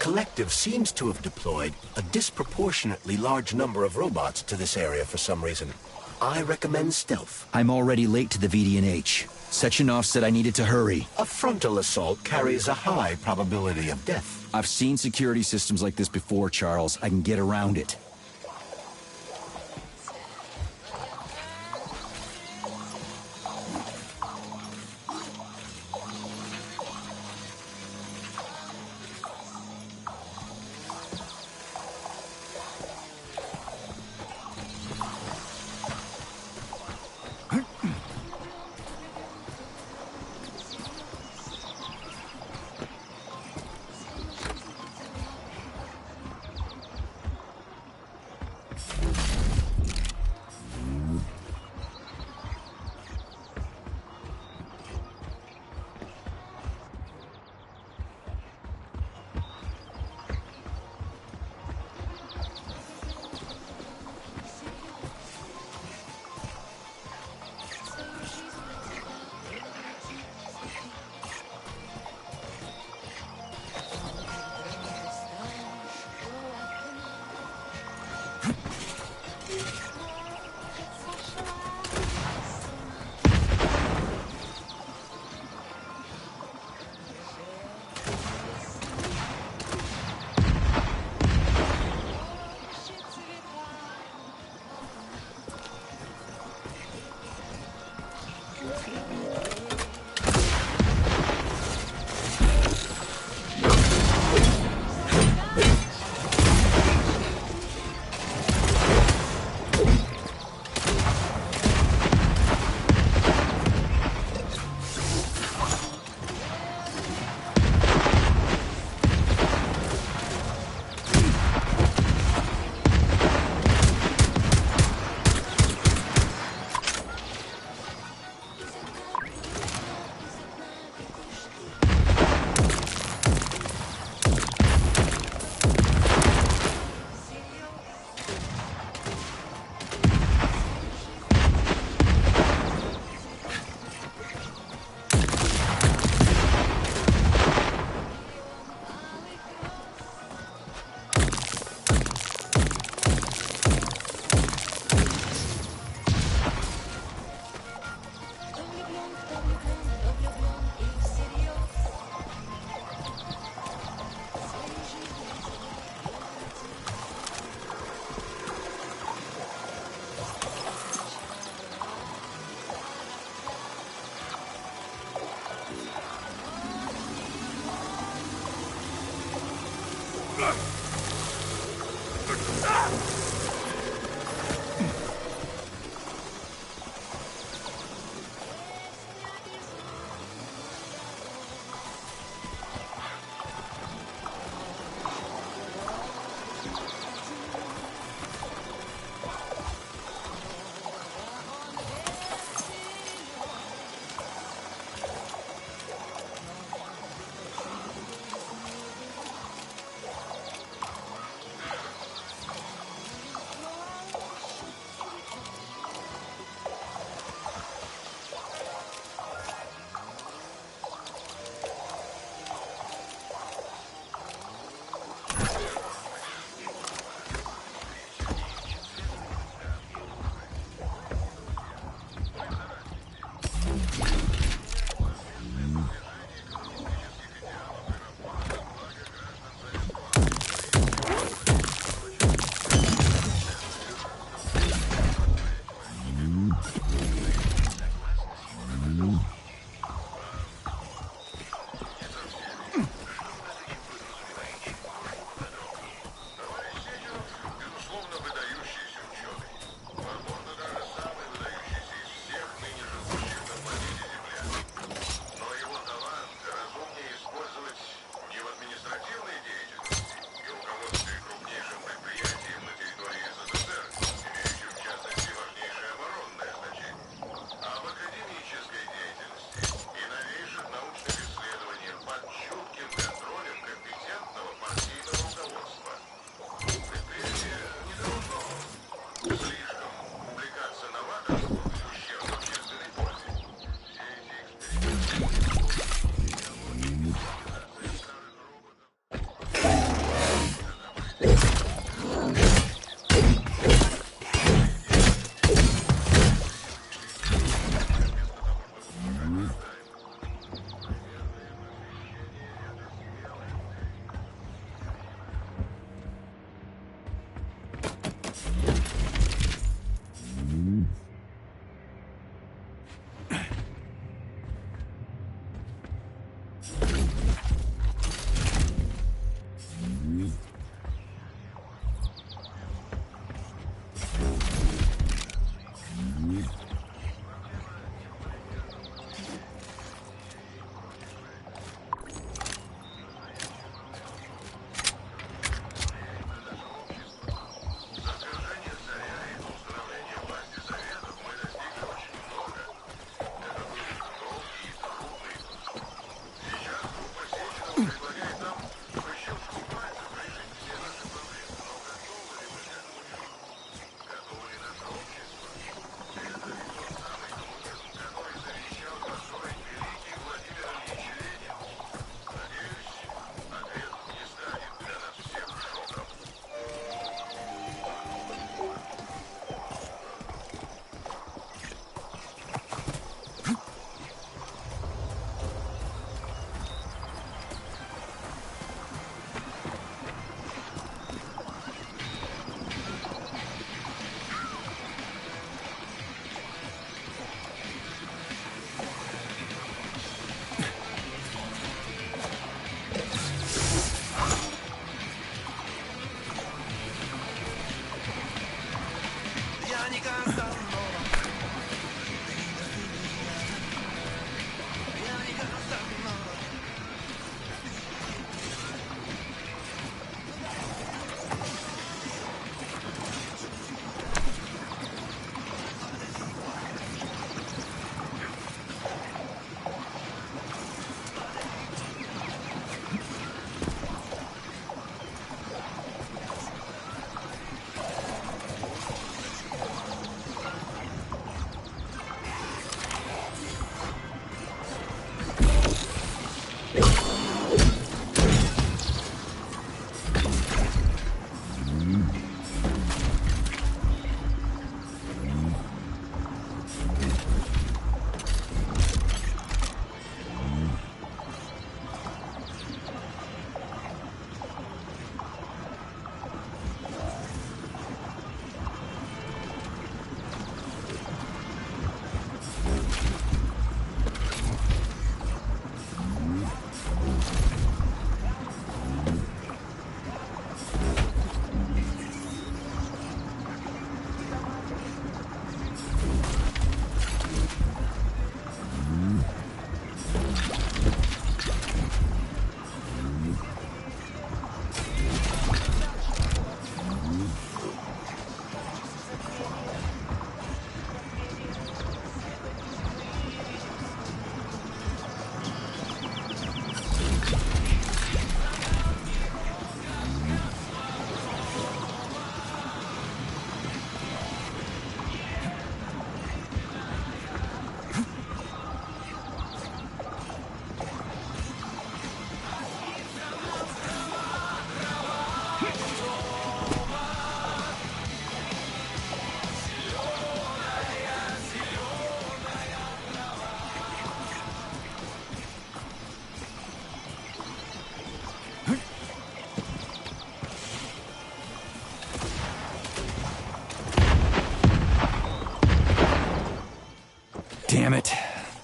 Collective seems to have deployed a disproportionately large number of robots to this area for some reason. I recommend stealth. I'm already late to the VD&H. Sechenov said I needed to hurry. A frontal assault carries a high probability of death. I've seen security systems like this before, Charles. I can get around it.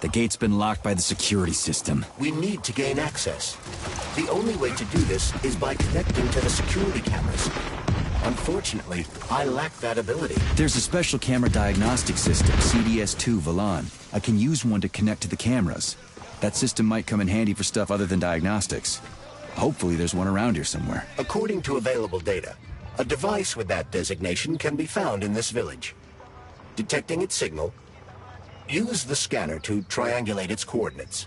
The gate's been locked by the security system. We need to gain access. The only way to do this is by connecting to the security cameras. Unfortunately, I lack that ability. There's a special camera diagnostic system, CDS-2 Valan. I can use one to connect to the cameras. That system might come in handy for stuff other than diagnostics. Hopefully there's one around here somewhere. According to available data, a device with that designation can be found in this village. Detecting its signal, use the scanner to triangulate its coordinates.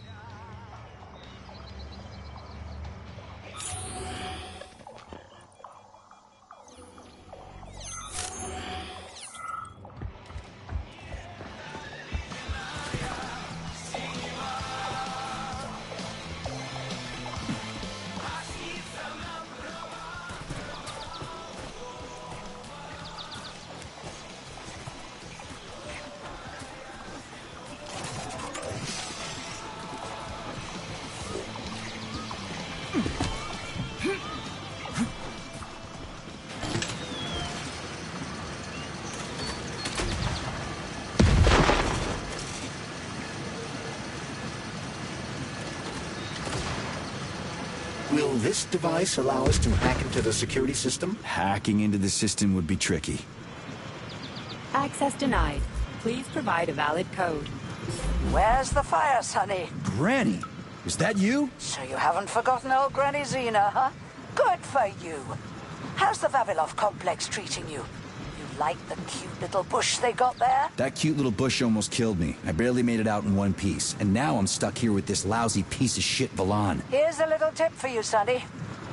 Will this device allow us to hack into the security system? Hacking into the system would be tricky. Access denied. Please provide a valid code. Where's the fire, Sonny? Granny, is that you? So you haven't forgotten old Granny Xena, huh? Good for you. How's the Vavilov complex treating you? You like the cute little bush they got there? That cute little bush almost killed me. I barely made it out in one piece. And now I'm stuck here with this lousy piece of shit Valan. Here's a little tip for you, Sonny.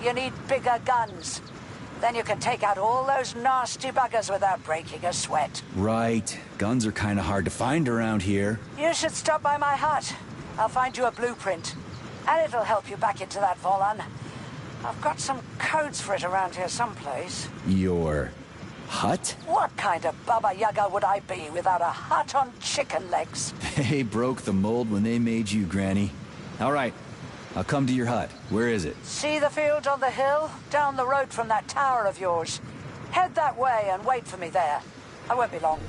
You need bigger guns. Then you can take out all those nasty buggers without breaking a sweat. Right. Guns are kind of hard to find around here. You should stop by my hut. I'll find you a blueprint. And it'll help you back into that Volan. I've got some codes for it around here someplace. Your hut? What kind of Baba Yaga would I be without a hut on chicken legs? They broke the mold when they made you, Granny. All right. I'll come to your hut. Where is it? See the field on the hill? Down the road from that tower of yours. Head that way and wait for me there. I won't be long.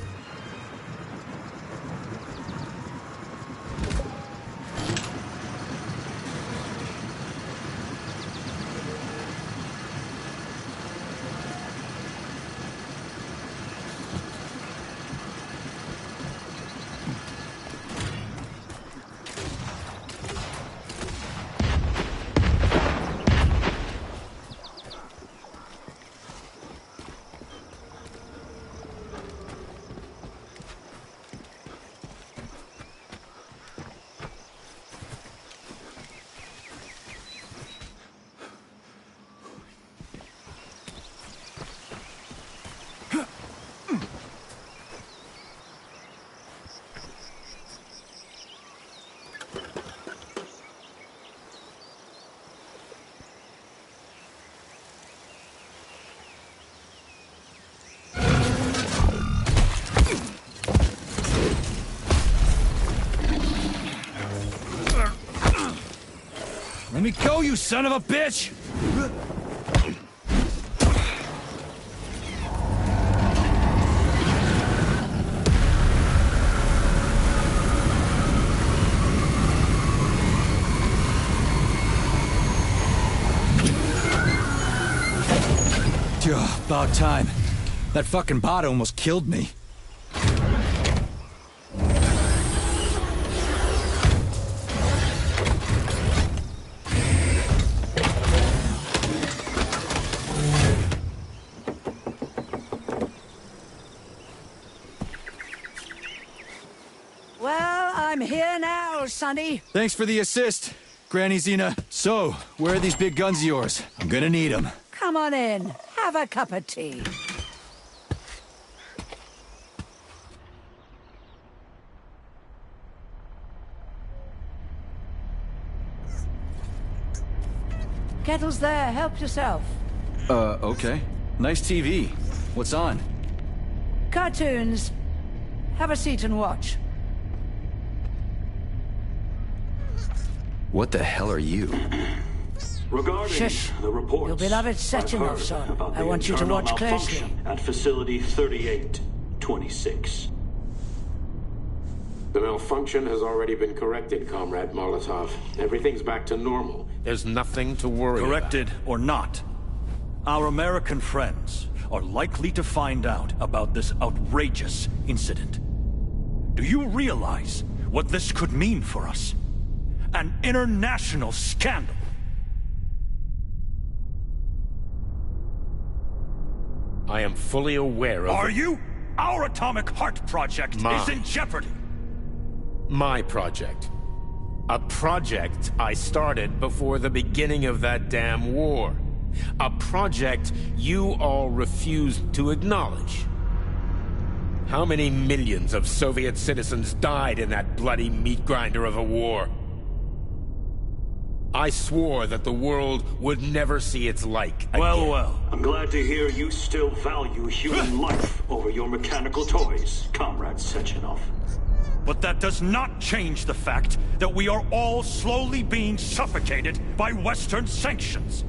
Let me go, you son of a bitch! About time. That fucking bot almost killed me. Well, I'm here now, Sonny. Thanks for the assist, Granny Xena. So, where are these big guns of yours? I'm gonna need them. Come on in. Have a cup of tea. Kettle's there. Help yourself. Okay. Nice TV. What's on? Cartoons. Have a seat and watch. What the hell are you? Regarding Shush. the report, Your beloved Sechenov, son. I want you to watch closely. At facility 3826. The malfunction has already been corrected, Comrade Molotov. Everything's back to normal. There's nothing to worry Corrected or not, our American friends are likely to find out about this outrageous incident. Do you realize what this could mean for us? An international scandal. I am fully aware of... Are you? Our AtomicHeart project is in jeopardy. My project. A project I started before the beginning of that damn war. A project you all refused to acknowledge. How many millions of Soviet citizens died in that bloody meat grinder of a war? I swore that the world would never see its like again. Well. I'm glad to hear you still value human life over your mechanical toys, Comrade Sechenov. But that does not change the fact that we are all slowly being suffocated by Western sanctions.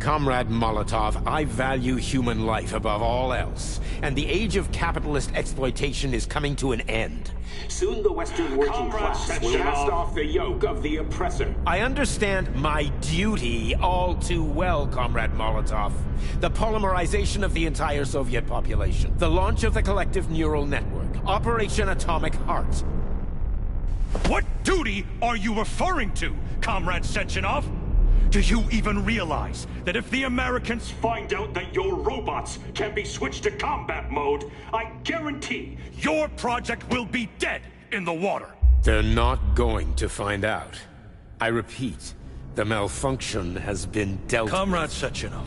Comrade Molotov, I value human life above all else, and the age of capitalist exploitation is coming to an end. Soon the Western working class will cast off the yoke of the oppressor. I understand my duty all too well, Comrade Molotov. The polymerization of the entire Soviet population, the launch of the collective neural network, Operation AtomicHeart. What duty are you referring to, Comrade Sechenov? Do you even realize that if the Americans find out that your robots can be switched to combat mode, I guarantee your project will be dead in the water? They're not going to find out. I repeat, the malfunction has been dealt with. Comrade Sechenov,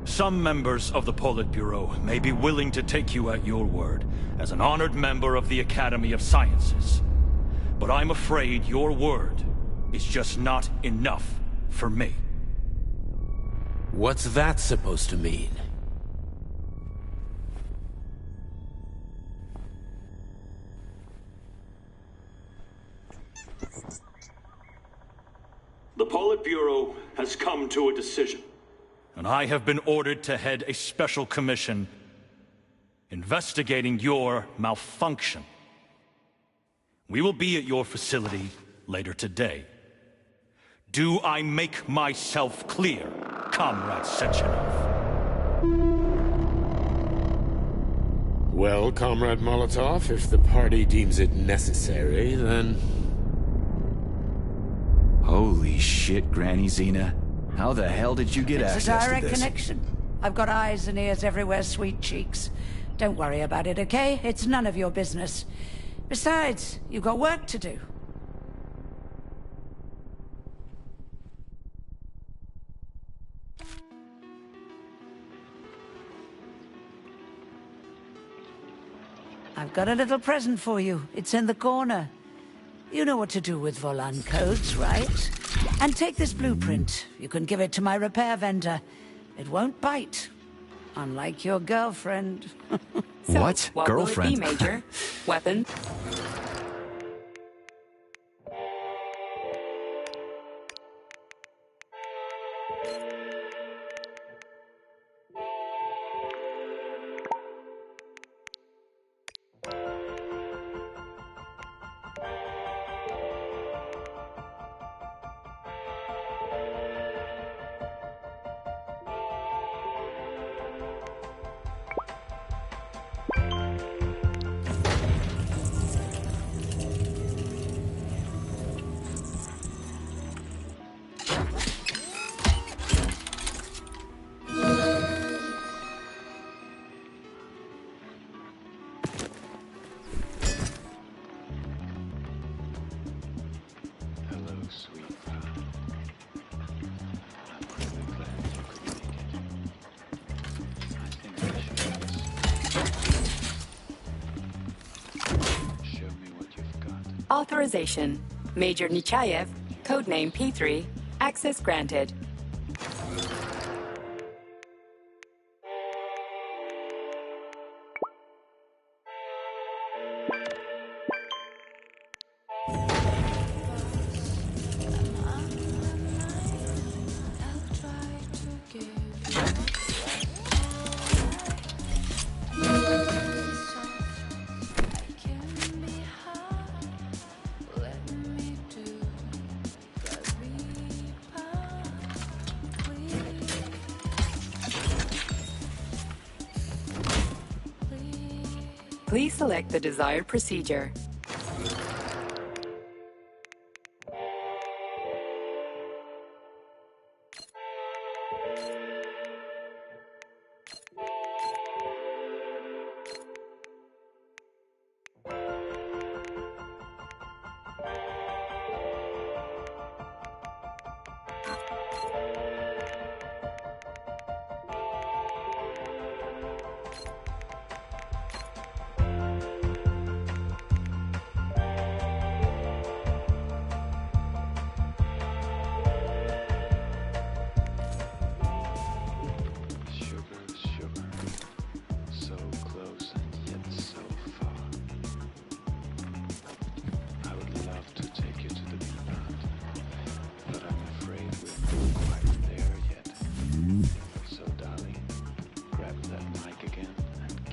some members of the Politburo may be willing to take you at your word as an honored member of the Academy of Sciences. But I'm afraid your word is just not enough for me. What's that supposed to mean? The Politburo has come to a decision. And I have been ordered to head a special commission investigating your malfunction. We will be at your facility later today. Do I make myself clear, Comrade Sechenov? Well, Comrade Molotov, if the party deems it necessary, then... Holy shit, Granny Xena. How the hell did you get access to this? It's a direct connection. I've got eyes and ears everywhere, sweet cheeks. Don't worry about it, okay? It's none of your business. Besides, you've got work to do. I've got a little present for you. It's in the corner. You know what to do with Volan codes, right? And take this blueprint. You can give it to my repair vendor. It won't bite. Unlike your girlfriend. What? Girlfriend? Will it be, Major? Weapon? Authorization. Major Nechayev, codename P3, access granted. Please select the desired procedure.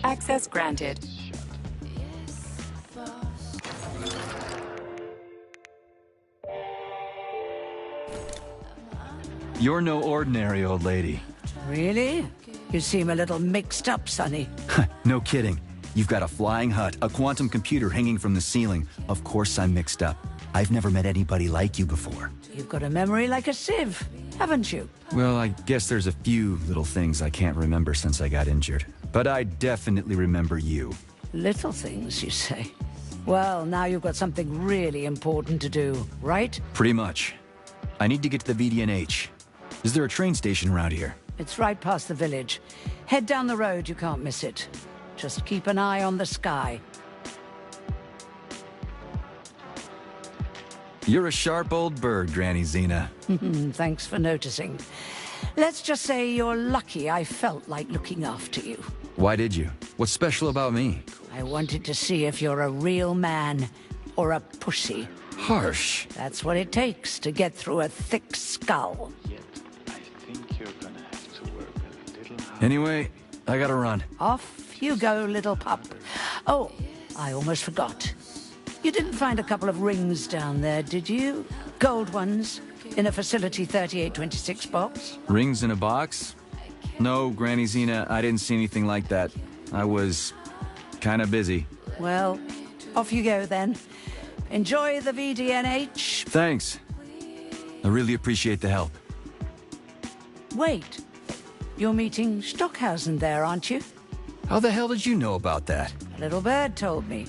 Access granted. You're no ordinary old lady. Really? You seem a little mixed up, Sonny. No kidding. You've got a flying hut, a quantum computer hanging from the ceiling. Of course I'm mixed up. I've never met anybody like you before. You've got a memory like a sieve, haven't you? Well, I guess there's a few little things I can't remember since I got injured. But I definitely remember you. Little things, you say? Well, now you've got something really important to do, right? Pretty much. I need to get to the VDNH. Is there a train station around here? It's right past the village. Head down the road, you can't miss it. Just keep an eye on the sky. You're a sharp old bird, Granny Xena. Thanks for noticing. Let's just say you're lucky I felt like looking after you. Why did you? What's special about me? I wanted to see if you're a real man or a pussy. Harsh. That's what it takes to get through a thick skull. Anyway, I gotta run. Off you go, little pup. Oh, I almost forgot. You didn't find a couple of rings down there, did you? Gold ones, in a Facility 3826 box? Rings in a box? No, Granny Xena, I didn't see anything like that. I was kind of busy. Well, off you go then. Enjoy the VDNH. Thanks. I really appreciate the help. Wait. You're meeting Stockhausen there, aren't you? How the hell did you know about that? A little bird told me.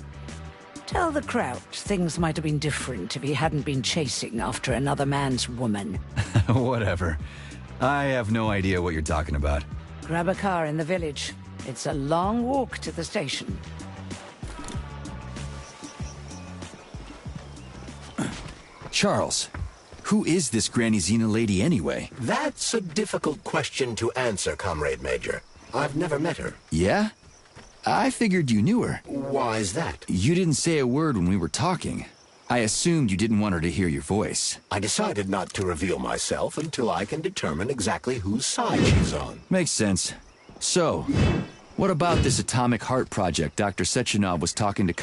Tell the Kraut things might have been different if he hadn't been chasing after another man's woman. Whatever. I have no idea what you're talking about. Grab a car in the village. It's a long walk to the station. Charles, who is this Granny Xena lady anyway? That's a difficult question to answer, Comrade Major. I've never met her. Yeah? I figured you knew her. Why is that? You didn't say a word when we were talking. I assumed you didn't want her to hear your voice. I decided not to reveal myself until I can determine exactly whose side she's on. Makes sense. So, what about this AtomicHeart project Dr. Sechenov was talking to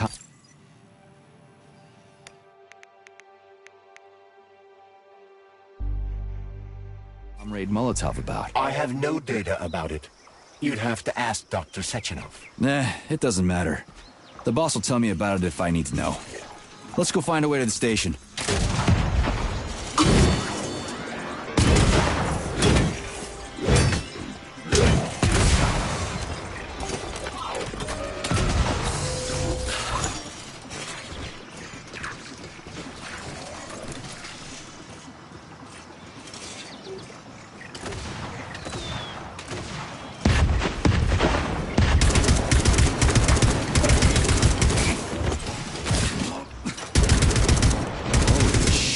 Comrade Molotov about? I have no data about it. You'd have to ask Dr. Sechenov. Nah, it doesn't matter. The boss will tell me about it if I need to know. Let's go find a way to the station.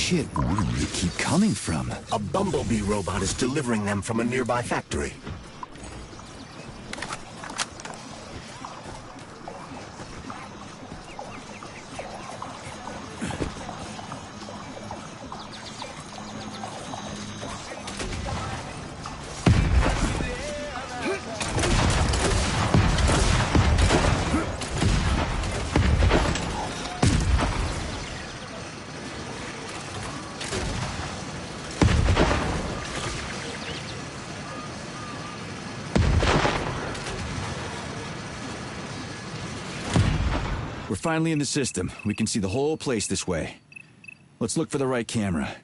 Shit, where do they keep coming from? A bumblebee robot is delivering them from a nearby factory. We're finally in the system. We can see the whole place this way. Let's look for the right camera.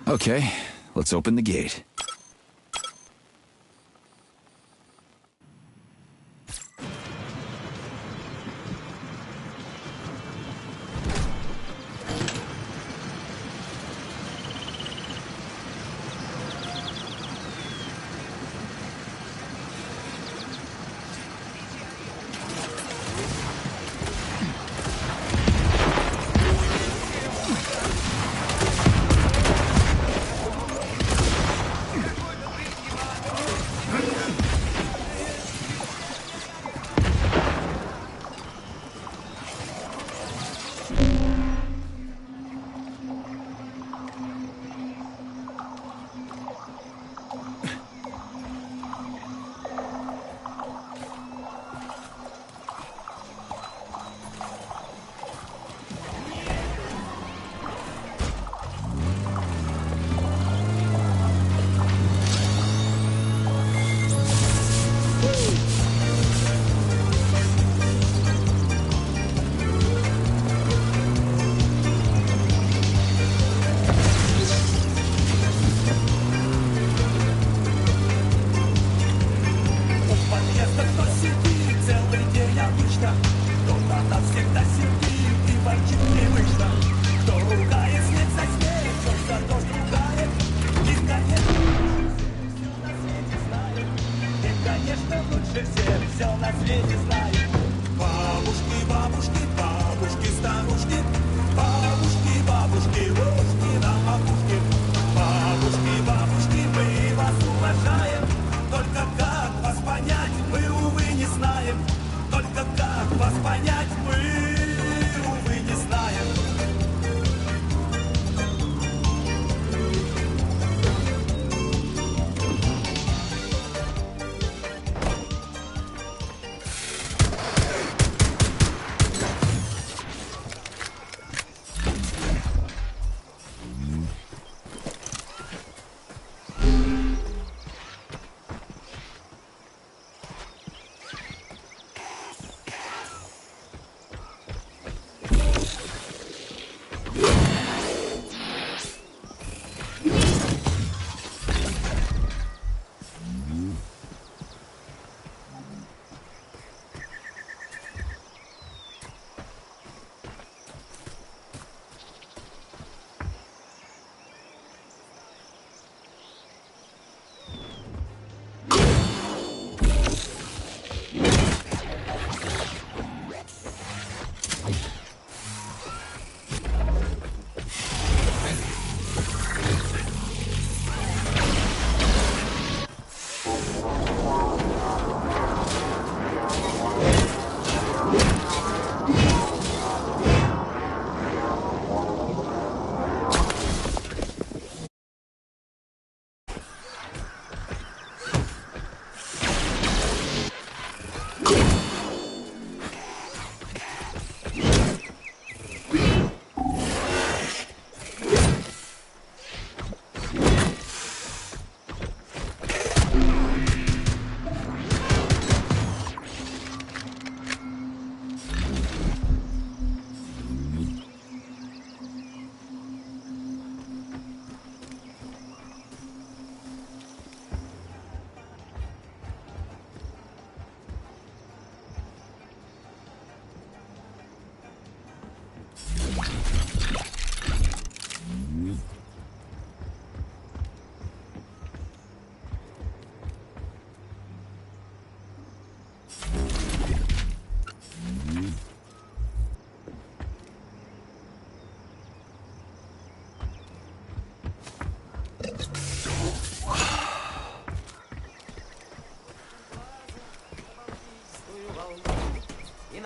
Okay, let's open the gate.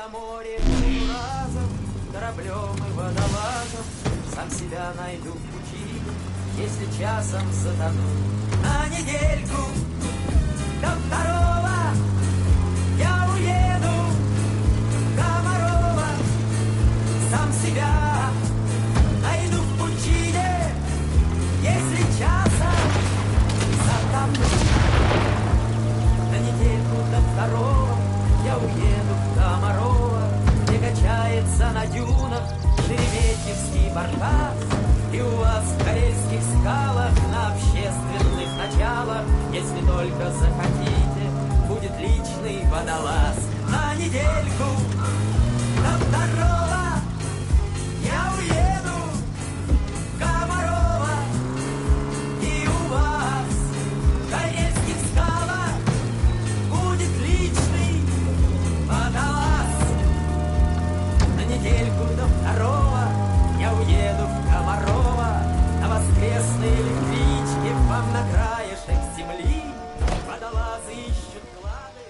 на море буду разом, кораблем и водолазом, сам себя найду в пути, если часом затону. На недельку до второго я уеду Комарова, сам себя найду в пучине, если часом затону. На недельку до второго я уеду в Комарова, где качается на дюнах Шереметьевский баркас. И у вас в карельских скалах на общественных началах, если только захотите, будет личный водолаз. На недельку до второго я уеду в Комарова, и у вас в карельских скалах будет личный водолаз. На недельку до второго я уеду в Комарова, на воскресной электричке вам на краешек земли водолазы ищут клады.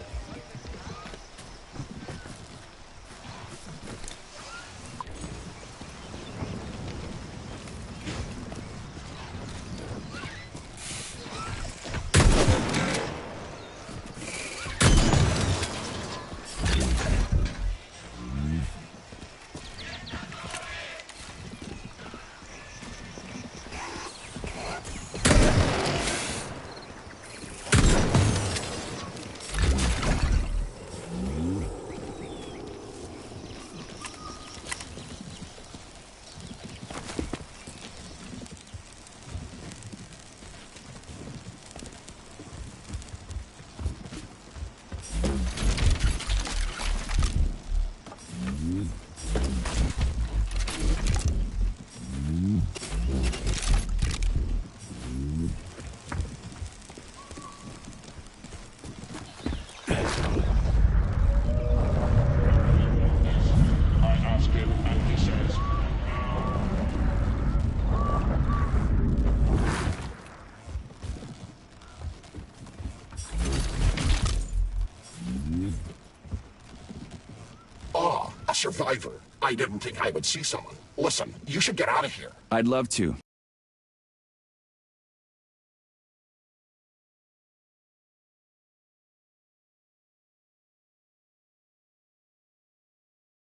Survivor. I didn't think I would see someone. Listen, you should get out of here. I'd love to,